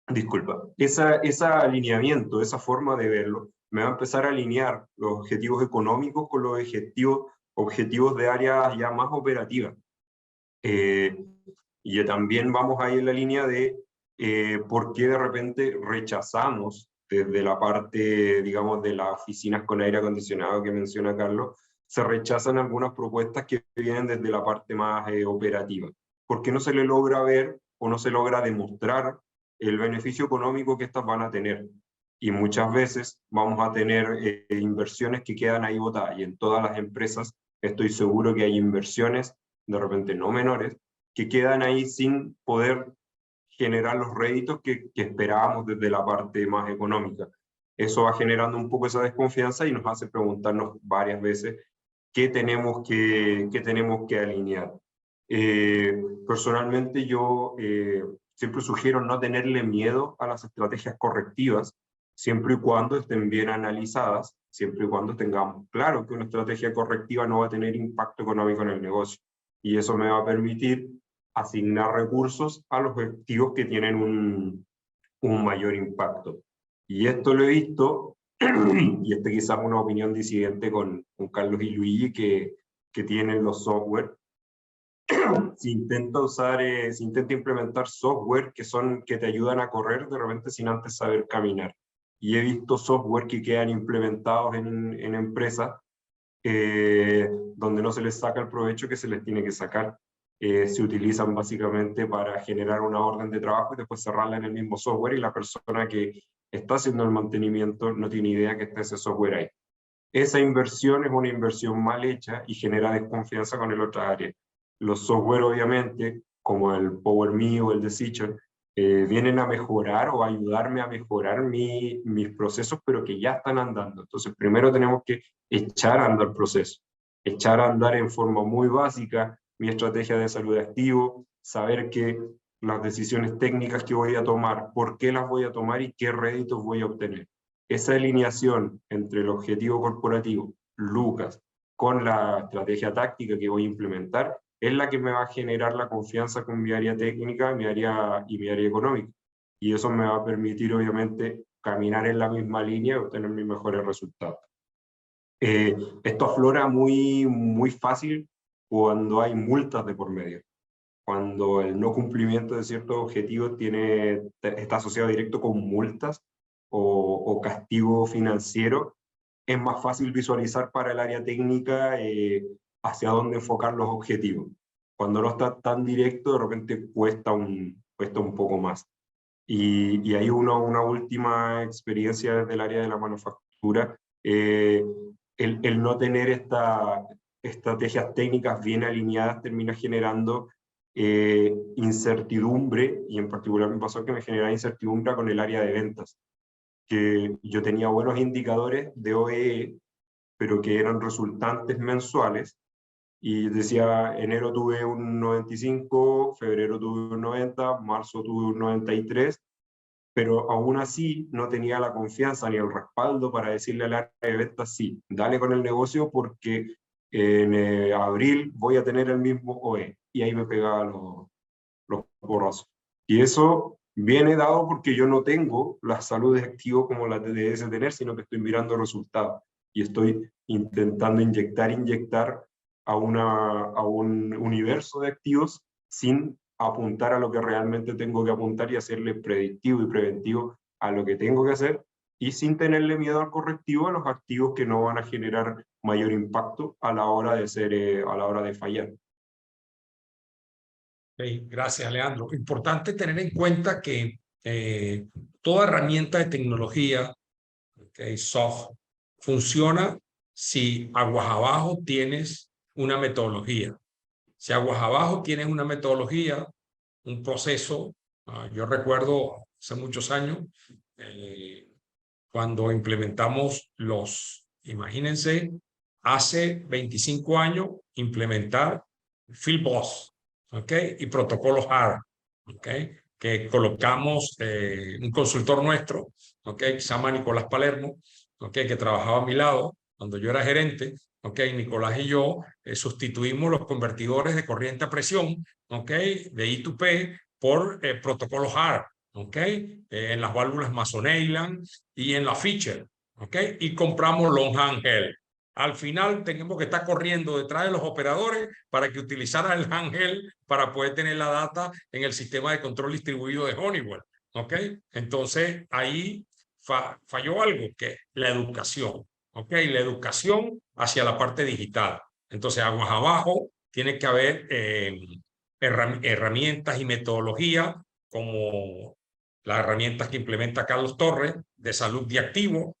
Disculpa. Ese alineamiento, esa forma de verlo, me va a empezar a alinear los objetivos económicos con los objetivos de áreas ya más operativas. Y también vamos ahí en la línea de por qué de repente rechazamos desde la parte, digamos, de las oficinas con aire acondicionado que menciona Carlos, se rechazan algunas propuestas que vienen desde la parte más operativa. ¿Por qué no se le logra ver o no se logra demostrar el beneficio económico que estas van a tener? Y muchas veces vamos a tener inversiones que quedan ahí botadas, y en todas las empresas estoy seguro que hay inversiones, de repente no menores, que quedan ahí sin poder generar los réditos que esperábamos desde la parte más económica. Eso va generando un poco esa desconfianza y nos hace preguntarnos varias veces qué tenemos que alinear. Personalmente yo siempre sugiero no tenerle miedo a las estrategias correctivas, siempre y cuando estén bien analizadas, siempre y cuando tengamos claro que una estrategia correctiva no va a tener impacto económico en el negocio. Y eso me va a permitir asignar recursos a los objetivos que tienen un mayor impacto. Y esto lo he visto, y quizás una opinión disidente con Carlos y Luigi, que tienen los software. Si intenta implementar software que te ayudan a correr de repente sin antes saber caminar. Y he visto software que quedan implementados en empresas donde no se les saca el provecho que se les tiene que sacar. Se utilizan básicamente para generar una orden de trabajo y después cerrarla en el mismo software, y la persona que está haciendo el mantenimiento, no tiene idea que está ese software ahí. Esa inversión es una inversión mal hecha y genera desconfianza con el otro área. Los software, obviamente, como el PowerMe o el Decision, vienen a mejorar o a ayudarme a mejorar mis procesos, pero que ya están andando. Entonces, primero tenemos que echar a andar el proceso, echar a andar en forma muy básica mi estrategia de salud de activo, saber que las decisiones técnicas que voy a tomar, por qué las voy a tomar y qué réditos voy a obtener. Esa alineación entre el objetivo corporativo, Lucas, con la estrategia táctica que voy a implementar, es la que me va a generar la confianza con mi área técnica mi área económica. Y eso me va a permitir, obviamente, caminar en la misma línea y obtener mis mejores resultados. Esto aflora muy fácil cuando hay multas de por medio. Cuando el no cumplimiento de ciertos objetivos está asociado directo con multas o castigo financiero, es más fácil visualizar para el área técnica hacia dónde enfocar los objetivos. Cuando no está tan directo, de repente cuesta un poco más. Y hay una última experiencia desde el área de la manufactura, el no tener estas estrategias técnicas bien alineadas termina generando incertidumbre, y en particular me pasó que me generaba incertidumbre con el área de ventas, que yo tenía buenos indicadores de OEE, pero que eran resultantes mensuales, y decía, enero tuve un 95, febrero tuve un 90, marzo tuve un 93, pero aún así no tenía la confianza ni el respaldo para decirle al área de ventas, sí, dale con el negocio porque en abril voy a tener el mismo OE, y ahí me pegaba los porrazos. Y eso viene dado porque yo no tengo la salud de activo como la debes tener, sino que estoy mirando resultados y estoy intentando inyectar a un universo de activos sin apuntar a lo que realmente tengo que apuntar y hacerle predictivo y preventivo a lo que tengo que hacer, y sin tenerle miedo al correctivo a los activos que no van a generar mayor impacto a la hora de fallar. Okay, gracias, Alejandro. Importante tener en cuenta que toda herramienta de tecnología, soft, funciona si aguas abajo tienes una metodología. Si aguas abajo tienes una metodología, un proceso. Yo recuerdo hace muchos años cuando implementamos imagínense, hace 25 años implementar Field Boss, y protocolos HARP, que colocamos un consultor nuestro, que se llama Nicolás Palermo, que trabajaba a mi lado cuando yo era gerente. Nicolás y yo sustituimos los convertidores de corriente a presión, de I2P por protocolos HARP, en las válvulas Mason-Neyland y en la Fischer, y compramos long handheld. Al final tenemos que estar corriendo detrás de los operadores para que utilizaran el handheld para poder tener la data en el sistema de control distribuido de Honeywell. Entonces ahí falló algo, que la educación. La educación hacia la parte digital. Entonces aguas abajo tiene que haber herramientas y metodología como las herramientas que implementa Carlos Torres de salud de activo.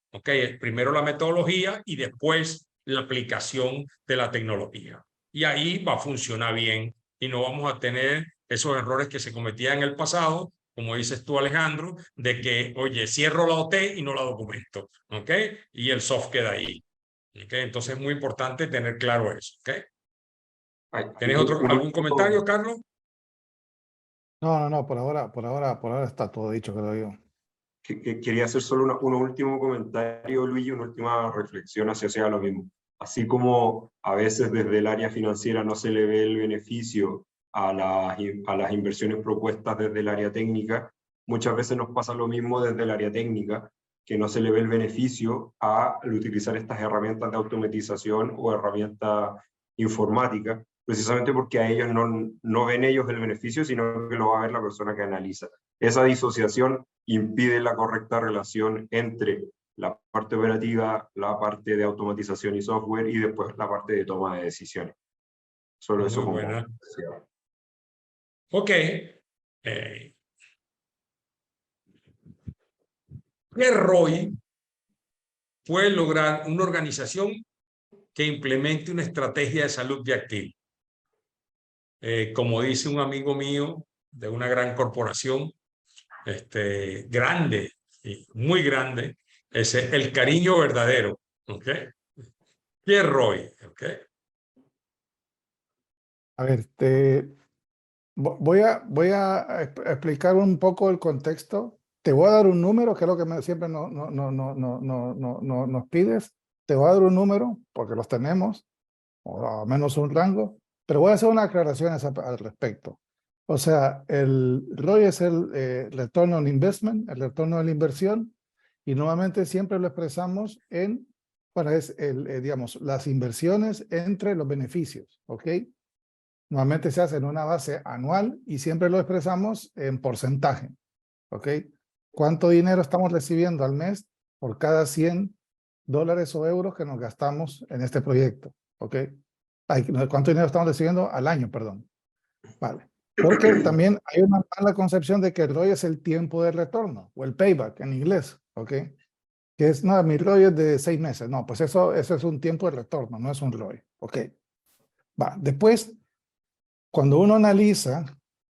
Primero la metodología y después la aplicación de la tecnología. Y ahí va a funcionar bien y no vamos a tener esos errores que se cometían en el pasado, como dices tú, Alejandro, de que, oye, cierro la OT y no la documento, y el soft queda ahí. Entonces es muy importante tener claro eso. ¿Tienes algún comentario, Carlos? No, por ahora está todo dicho, creo yo. Quería hacer solo un último comentario, Luigi, una última reflexión hacia lo mismo. Así como a veces desde el área financiera no se le ve el beneficio a las inversiones propuestas desde el área técnica, muchas veces nos pasa lo mismo desde el área técnica, que no se le ve el beneficio al utilizar estas herramientas de automatización o herramientas informáticas, precisamente porque a ellos no ven ellos el beneficio, sino que lo va a ver la persona que analiza. Esa disociación impide la correcta relación entre la parte operativa, la parte de automatización y software, y después la parte de toma de decisiones. Solo eso como... Ok. ¿Qué ROI puede lograr una organización que implemente una estrategia de salud de activos? Como dice un amigo mío de una gran corporación, grande, y muy grande, es el cariño verdadero. ¿Ok? ¿Qué es ROI? ¿Ok? A ver, voy a explicar un poco el contexto. Te voy a dar un número, que es lo que siempre nos pides. Te voy a dar un número, porque los tenemos, o al menos un rango, pero voy a hacer unas aclaraciones al respecto. O sea, el ROI es el return on investment, el retorno de la inversión, y nuevamente siempre lo expresamos en, bueno, es digamos, las inversiones entre los beneficios, ¿ok? Normalmente se hace en una base anual y siempre lo expresamos en porcentaje, ¿ok? ¿Cuánto dinero estamos recibiendo al mes por cada $100 o euros que nos gastamos en este proyecto? ¿Ok? ¿Cuánto dinero estamos recibiendo al año, perdón? Vale. Porque también hay una mala concepción de que el ROI es el tiempo de retorno, o el payback en inglés, ¿ok? Que es, no, mi ROI es de 6 meses. No, pues eso es un tiempo de retorno, no es un ROI, ¿ok? Va, después, cuando uno analiza,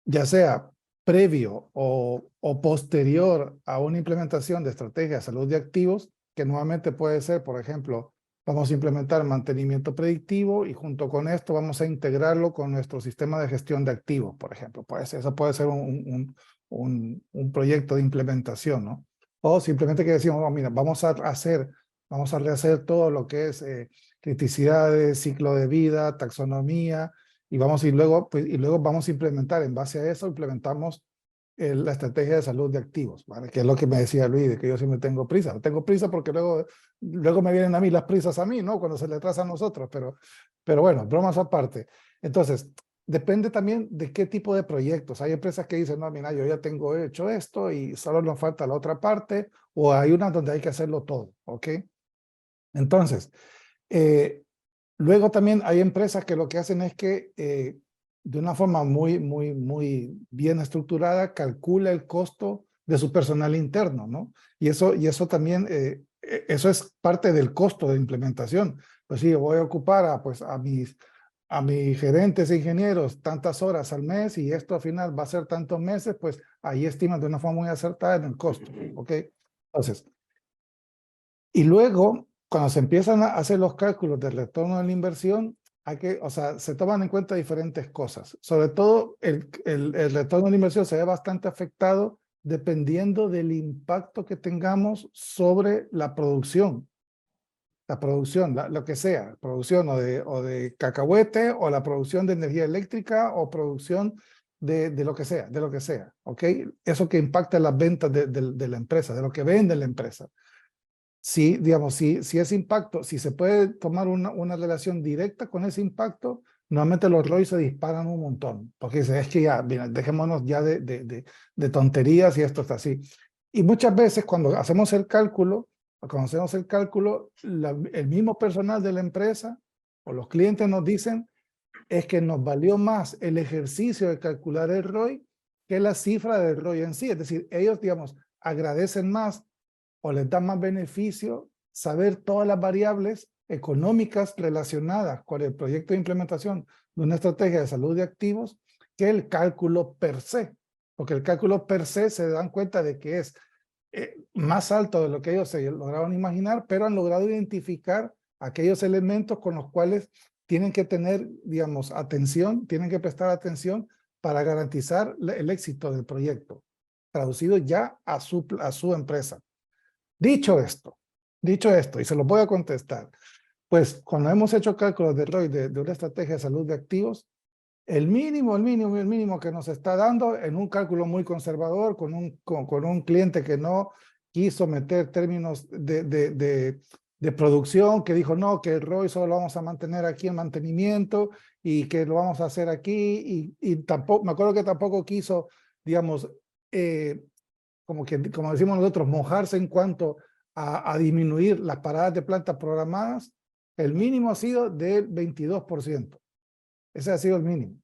ya sea previo o posterior a una implementación de estrategia de salud de activos, que nuevamente puede ser, por ejemplo, vamos a implementar mantenimiento predictivo y junto con esto vamos a integrarlo con nuestro sistema de gestión de activos, por ejemplo. Pues eso puede ser un proyecto de implementación, ¿no? O simplemente que decimos, oh, mira, vamos a rehacer todo lo que es criticidades, ciclo de vida, taxonomía, y luego vamos a implementar, en base a eso, implementamos la estrategia de salud de activos, ¿vale? Que es lo que me decía Luis, de que yo siempre tengo prisa. Tengo prisa porque luego me vienen a mí las prisas a mí, ¿no? Cuando se le atrasa a nosotros, pero bueno, bromas aparte. Entonces, depende también de qué tipo de proyectos. Hay empresas que dicen, no, mira, yo ya tengo hecho esto y solo nos falta la otra parte, o hay unas donde hay que hacerlo todo, ¿ok? Entonces, luego también hay empresas que lo que hacen es que de una forma muy bien estructurada calcula el costo de su personal interno, ¿no? Y eso también, eso es parte del costo de implementación. Pues sí, yo voy a ocupar a mis gerentes e ingenieros tantas horas al mes y esto al final va a ser tantos meses, pues ahí estiman de una forma muy acertada en el costo, ¿ok? Entonces, y luego, cuando se empiezan a hacer los cálculos del retorno de la inversión, o sea, se toman en cuenta diferentes cosas. Sobre todo, el retorno de la inversión se ve bastante afectado dependiendo del impacto que tengamos sobre la producción. La producción, lo que sea, producción o de cacahuete, o la producción de energía eléctrica, o producción de lo que sea, ¿ok? Eso que impacta las ventas de la empresa, de lo que vende la empresa. Si, digamos, si ese impacto, si se puede tomar una relación directa con ese impacto, normalmente los ROI se disparan un montón, porque es que ya, mira, dejémonos ya de tonterías y esto está así. Y muchas veces cuando hacemos el cálculo, el mismo personal de la empresa o los clientes nos dicen es que nos valió más el ejercicio de calcular el ROI que la cifra del ROI en sí. Es decir, ellos, digamos, agradecen más o les da más beneficio saber todas las variables económicas relacionadas con el proyecto de implementación de una estrategia de salud de activos que el cálculo per se. Porque el cálculo per se se dan cuenta de que es más alto de lo que ellos se lograron imaginar, pero han logrado identificar aquellos elementos con los cuales tienen que tener, digamos, atención, tienen que prestar atención para garantizar el éxito del proyecto, traducido ya a su empresa. Dicho esto, y se lo voy a contestar, pues cuando hemos hecho cálculos de ROI de una estrategia de salud de activos, el mínimo que nos está dando en un cálculo muy conservador, con un cliente que no quiso meter términos de producción, que dijo no, que el ROI solo lo vamos a mantener aquí en mantenimiento y que lo vamos a hacer aquí, y tampoco, me acuerdo que tampoco quiso, digamos, como decimos nosotros, mojarse en cuanto a disminuir las paradas de plantas programadas. El mínimo ha sido del 22%. Ese ha sido el mínimo.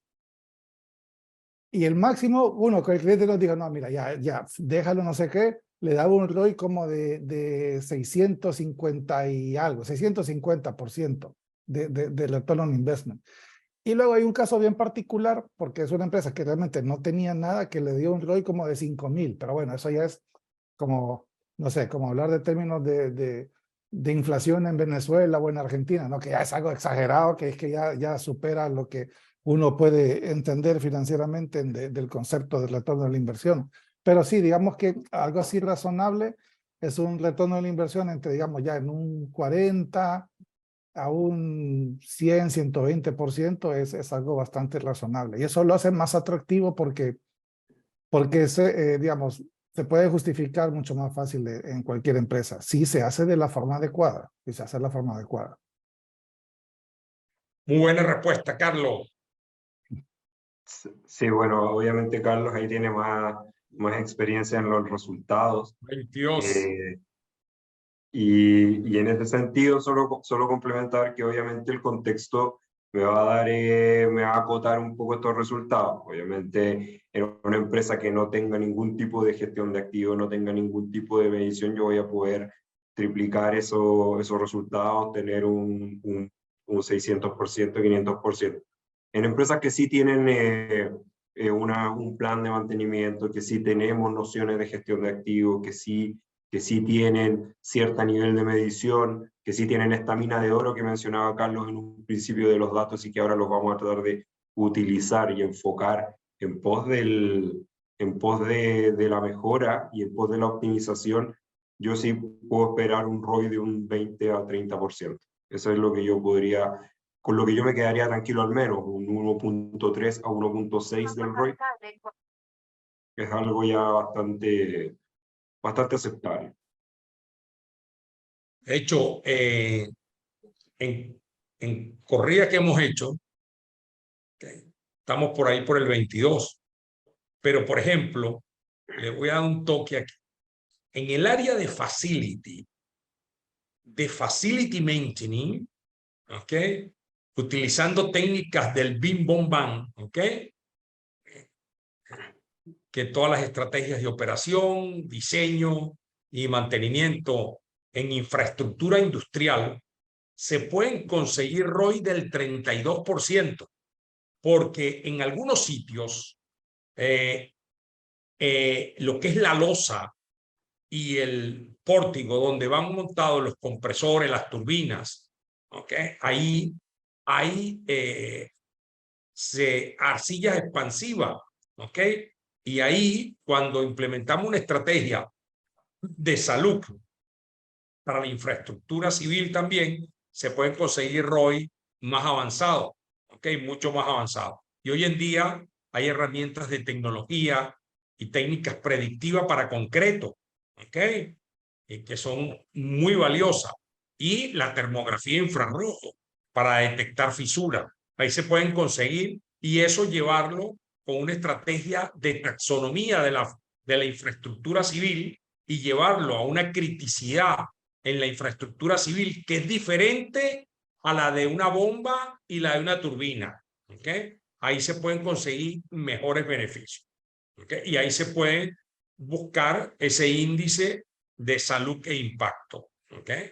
Y el máximo, que el cliente nos dijo, no, mira, ya, déjalo, no sé qué, le daba un ROI como de 650 y algo, 650% de return on investment. Y luego hay un caso bien particular, porque es una empresa que realmente no tenía nada, que le dio un ROI como de 5,000, pero bueno, eso ya es como, no sé, como hablar de términos de inflación en Venezuela o en Argentina, ¿no? Que ya es algo exagerado, que es que ya supera lo que uno puede entender financieramente del concepto del retorno de la inversión. Pero sí, digamos que algo así razonable es un retorno de la inversión entre, digamos, ya en un 40 a un 100, 120% es algo bastante razonable. Y eso lo hace más atractivo porque digamos, se puede justificar mucho más fácil en cualquier empresa, si se hace de la forma adecuada, si se hace de la forma adecuada. Muy buena respuesta, Carlos. Sí, bueno, obviamente Carlos ahí tiene más experiencia en los resultados. 22. Y en ese sentido, solo complementar que obviamente el contexto me va a dar, me va a acotar un poco estos resultados. Obviamente, en una empresa que no tenga ningún tipo de gestión de activos, no tenga ningún tipo de medición, yo voy a poder triplicar esos resultados, tener un 600%, 500%. En empresas que sí tienen un plan de mantenimiento, que sí tenemos nociones de gestión de activos, que sí tienen cierto nivel de medición, que sí tienen esta mina de oro que mencionaba Carlos en un principio de los datos y que ahora los vamos a tratar de utilizar y enfocar en pos de la mejora y en pos de la optimización. Yo sí puedo esperar un ROI de un 20 a 30%. Eso es lo que yo podría, con lo que yo me quedaría tranquilo al menos, un 1.3 a 1.6 del ROI, que es algo ya bastante aceptable. De hecho, en corridas que hemos hecho, estamos por ahí por el 22. Pero, por ejemplo, le voy a dar un toque aquí. En el área de facility maintaining, ¿ok? Utilizando técnicas del Bim Bom Bam, ¿ok? Que todas las estrategias de operación, diseño y mantenimiento en infraestructura industrial se pueden conseguir ROI del 32%, porque en algunos sitios lo que es la losa y el pórtico donde van montados los compresores, las turbinas, ¿okay? Ahí hay arcillas expansivas, ¿ok? Y ahí, cuando implementamos una estrategia de salud para la infraestructura civil también, se pueden conseguir ROI más avanzados, ¿ok? Mucho más avanzados. Y hoy en día hay herramientas de tecnología y técnicas predictivas para concreto, ¿ok? Y que son muy valiosas. Y la termografía infrarrojo para detectar fisuras. Ahí se pueden conseguir y eso llevarlo con una estrategia de taxonomía de la infraestructura civil y llevarlo a una criticidad en la infraestructura civil que es diferente a la de una bomba y la de una turbina. ¿Okay? Ahí se pueden conseguir mejores beneficios. ¿Okay? Y ahí se puede buscar ese índice de salud e impacto. ¿Okay?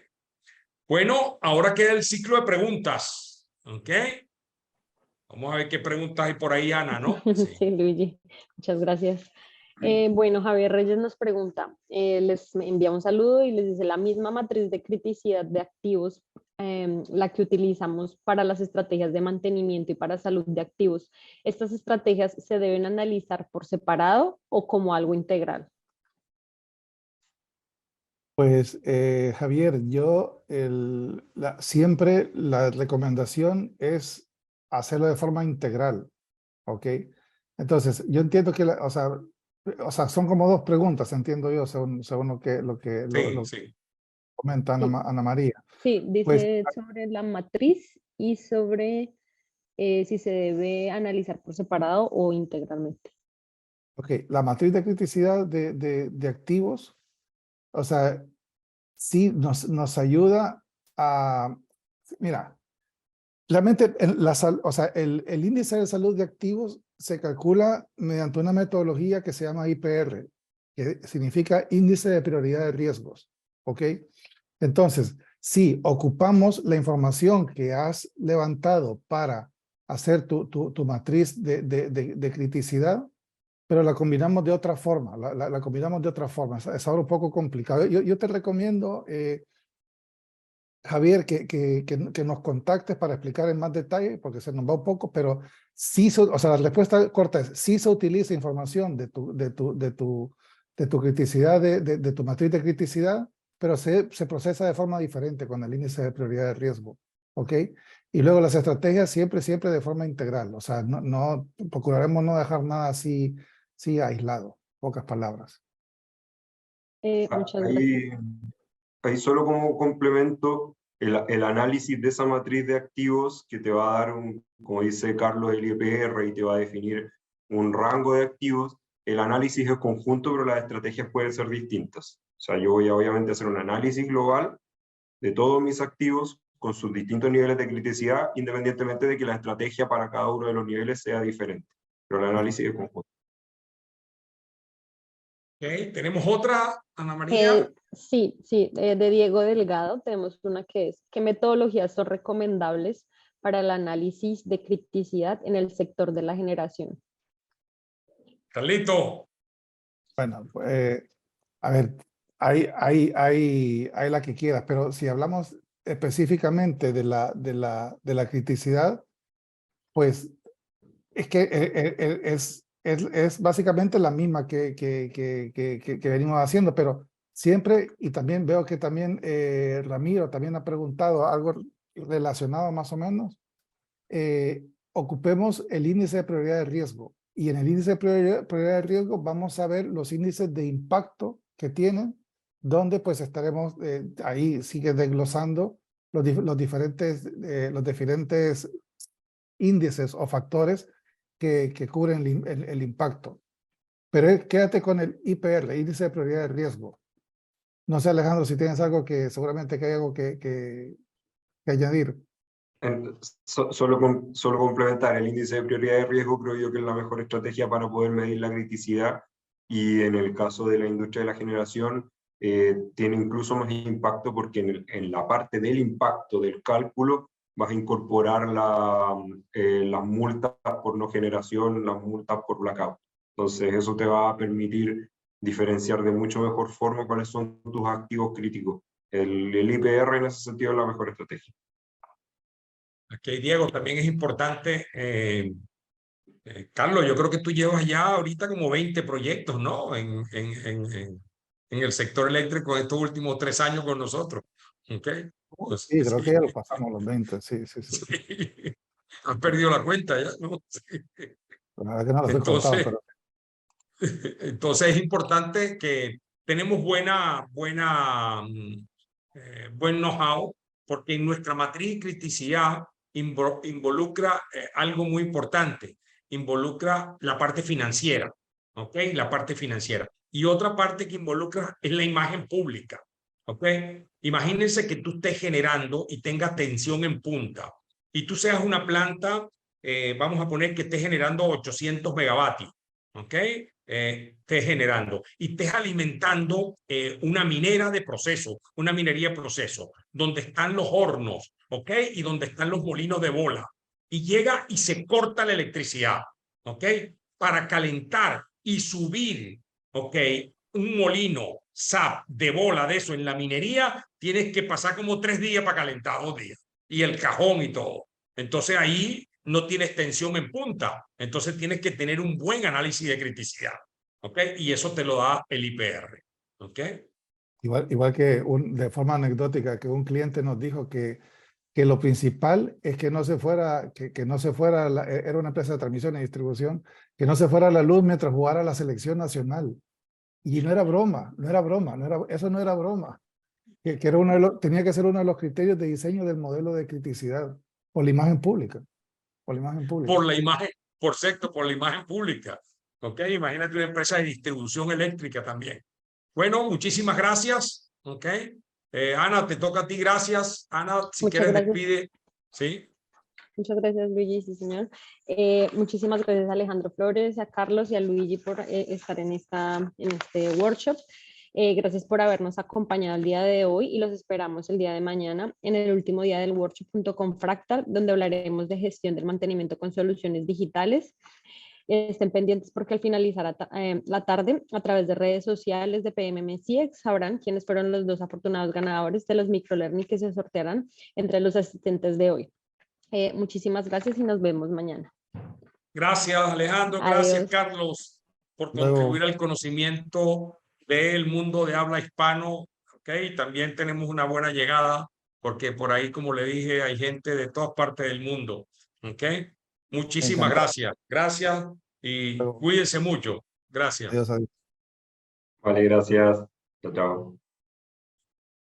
Bueno, ahora queda el ciclo de preguntas. ¿Okay? Vamos a ver qué preguntas hay por ahí, Ana, ¿no? Sí, sí, Luigi, muchas gracias. Bueno, Javier Reyes nos pregunta, les envía un saludo y les dice la misma matriz de criticidad de activos, la que utilizamos para las estrategias de mantenimiento y para salud de activos. ¿Estas estrategias se deben analizar por separado o como algo integral? Pues Javier, yo siempre la recomendación es hacerlo de forma integral, ¿ok? Entonces, yo entiendo que, o sea, son como dos preguntas, entiendo yo, según lo Sí. comenta Sí. Ana María. Sí, Pues, dice sobre la matriz y sobre si se debe analizar por separado o integralmente. ok, la matriz de criticidad de activos, o sea, sí nos ayuda a, mira, realmente o sea, el índice de salud de activos se calcula mediante una metodología que se llama IPR. que significa índice de prioridad de riesgos, ¿ok? Entonces, si ocupamos la información que has levantado para hacer tu matriz de criticidad, pero la combinamos de otra forma, la combinamos de otra forma, es ahora un poco complicado. Yo te recomiendo, Javier, que nos contactes para explicar en más detalle, porque se nos va un poco, pero sí, o sea, la respuesta corta es, sí se utiliza información de tu criticidad, de tu matriz de criticidad, pero se procesa de forma diferente con el índice de prioridad de riesgo, ¿ok? Y luego las estrategias siempre de forma integral, o sea, procuraremos no dejar nada así aislado, pocas palabras. Muchas gracias. Ahí solo como complemento, el análisis de esa matriz de activos que te va a dar, como dice Carlos, el IPR y te va a definir un rango de activos. El análisis es conjunto, pero las estrategias pueden ser distintas. O sea, yo voy a obviamente hacer un análisis global de todos mis activos con sus distintos niveles de criticidad, independientemente de que la estrategia para cada uno de los niveles sea diferente. Pero el análisis es conjunto. Ok, tenemos otra, Ana María. Sí, de Diego Delgado tenemos una que es, ¿qué metodologías son recomendables para el análisis de criticidad en el sector de la generación? Carlito. Bueno, a ver, hay la que quieras, pero si hablamos específicamente de la criticidad, pues es que es básicamente la misma que venimos haciendo, pero siempre, y también veo que también Ramiro también ha preguntado algo relacionado más o menos, ocupemos el índice de prioridad de riesgo. Y en el índice de prioridad de riesgo vamos a ver los índices de impacto que tienen, donde pues estaremos ahí sigue desglosando los diferentes índices o factores que cubren el impacto. Pero quédate con el IPR, índice de prioridad de riesgo. No sé, Alejandro, si tienes algo que seguramente que hay algo que añadir. Solo complementar, el índice de prioridad de riesgo creo yo que es la mejor estrategia para poder medir la criticidad, y en el caso de la industria de la generación tiene incluso más impacto porque en la parte del impacto del cálculo vas a incorporar las multas por no generación, las multas por blackout. Entonces eso te va a permitir diferenciar de mucho mejor forma cuáles son tus activos críticos. El IPR en ese sentido es la mejor estrategia. Aquí, Diego, también es importante, Carlos, yo creo que tú llevas ya ahorita como 20 proyectos, ¿no? En el sector eléctrico en estos últimos 3 años con nosotros. ¿Ok? Pues, Sí, creo sí. que ya lo pasamos los 20, sí. Sí. Has perdido la cuenta ya, ¿no? Sí. La verdad que no los he contado, pero... Entonces es importante que tenemos buen know-how, porque en nuestra matriz de criticidad involucra algo muy importante, involucra la parte financiera, ¿ok? La parte financiera. Y otra parte que involucra es la imagen pública, ¿ok? Imagínense que tú estés generando y tengas tensión en punta, y tú seas una planta, vamos a poner que estés generando 800 megavatios, ¿ok? Estés generando y estés alimentando una minera de proceso, una minería de proceso, donde están los hornos, ¿ok? Y donde están los molinos de bola. Y llega y se corta la electricidad, ¿ok? Para calentar y subir, ¿ok? Un molino SAP de bola de eso en la minería, tienes que pasar como 3 días para calentar, 2 días. Y el cajón y todo. Entonces ahí no tienes tensión en punta, entonces tienes que tener un buen análisis de criticidad, ¿ok? Y eso te lo da el IPR, ¿ok? Igual que de forma anecdótica, que un cliente nos dijo que lo principal es que no se fuera, era una empresa de transmisión y distribución, que no se fuera la luz mientras jugara la selección nacional. Y no era broma, eso no era broma. Que era tenía que ser uno de los criterios de diseño del modelo de criticidad, por la imagen pública. Por la imagen pública. Por la imagen, por la imagen pública, ¿ok? Imagínate una empresa de distribución eléctrica también. Bueno, muchísimas gracias, ¿ok? Ana, te toca a ti, gracias. Ana, si Muchas quieres gracias. despide, ¿sí? Muchas gracias, Luigi, sí, señor. Muchísimas gracias a Alejandro Flores, a Carlos y a Luigi por estar en este workshop. Gracias por habernos acompañado el día de hoy y los esperamos el día de mañana en el último día del workshop con Fractal, donde hablaremos de gestión del mantenimiento con soluciones digitales. Estén pendientes porque al finalizar la tarde, a través de redes sociales de PMMCX, sabrán quiénes fueron los 2 afortunados ganadores de los microlearning que se sortearán entre los asistentes de hoy. Muchísimas gracias y nos vemos mañana. Gracias, Alejandro. Adiós. Gracias, Carlos, por Luego. contribuir al conocimiento del mundo de habla hispano. ¿Okay? También tenemos una buena llegada, porque por ahí, como le dije, hay gente de todas partes del mundo. ¿Okay? Muchísimas Encantado. gracias. Gracias y Luego. cuídense mucho. Gracias. Adiós, adiós. Vale, gracias. Chao, chao.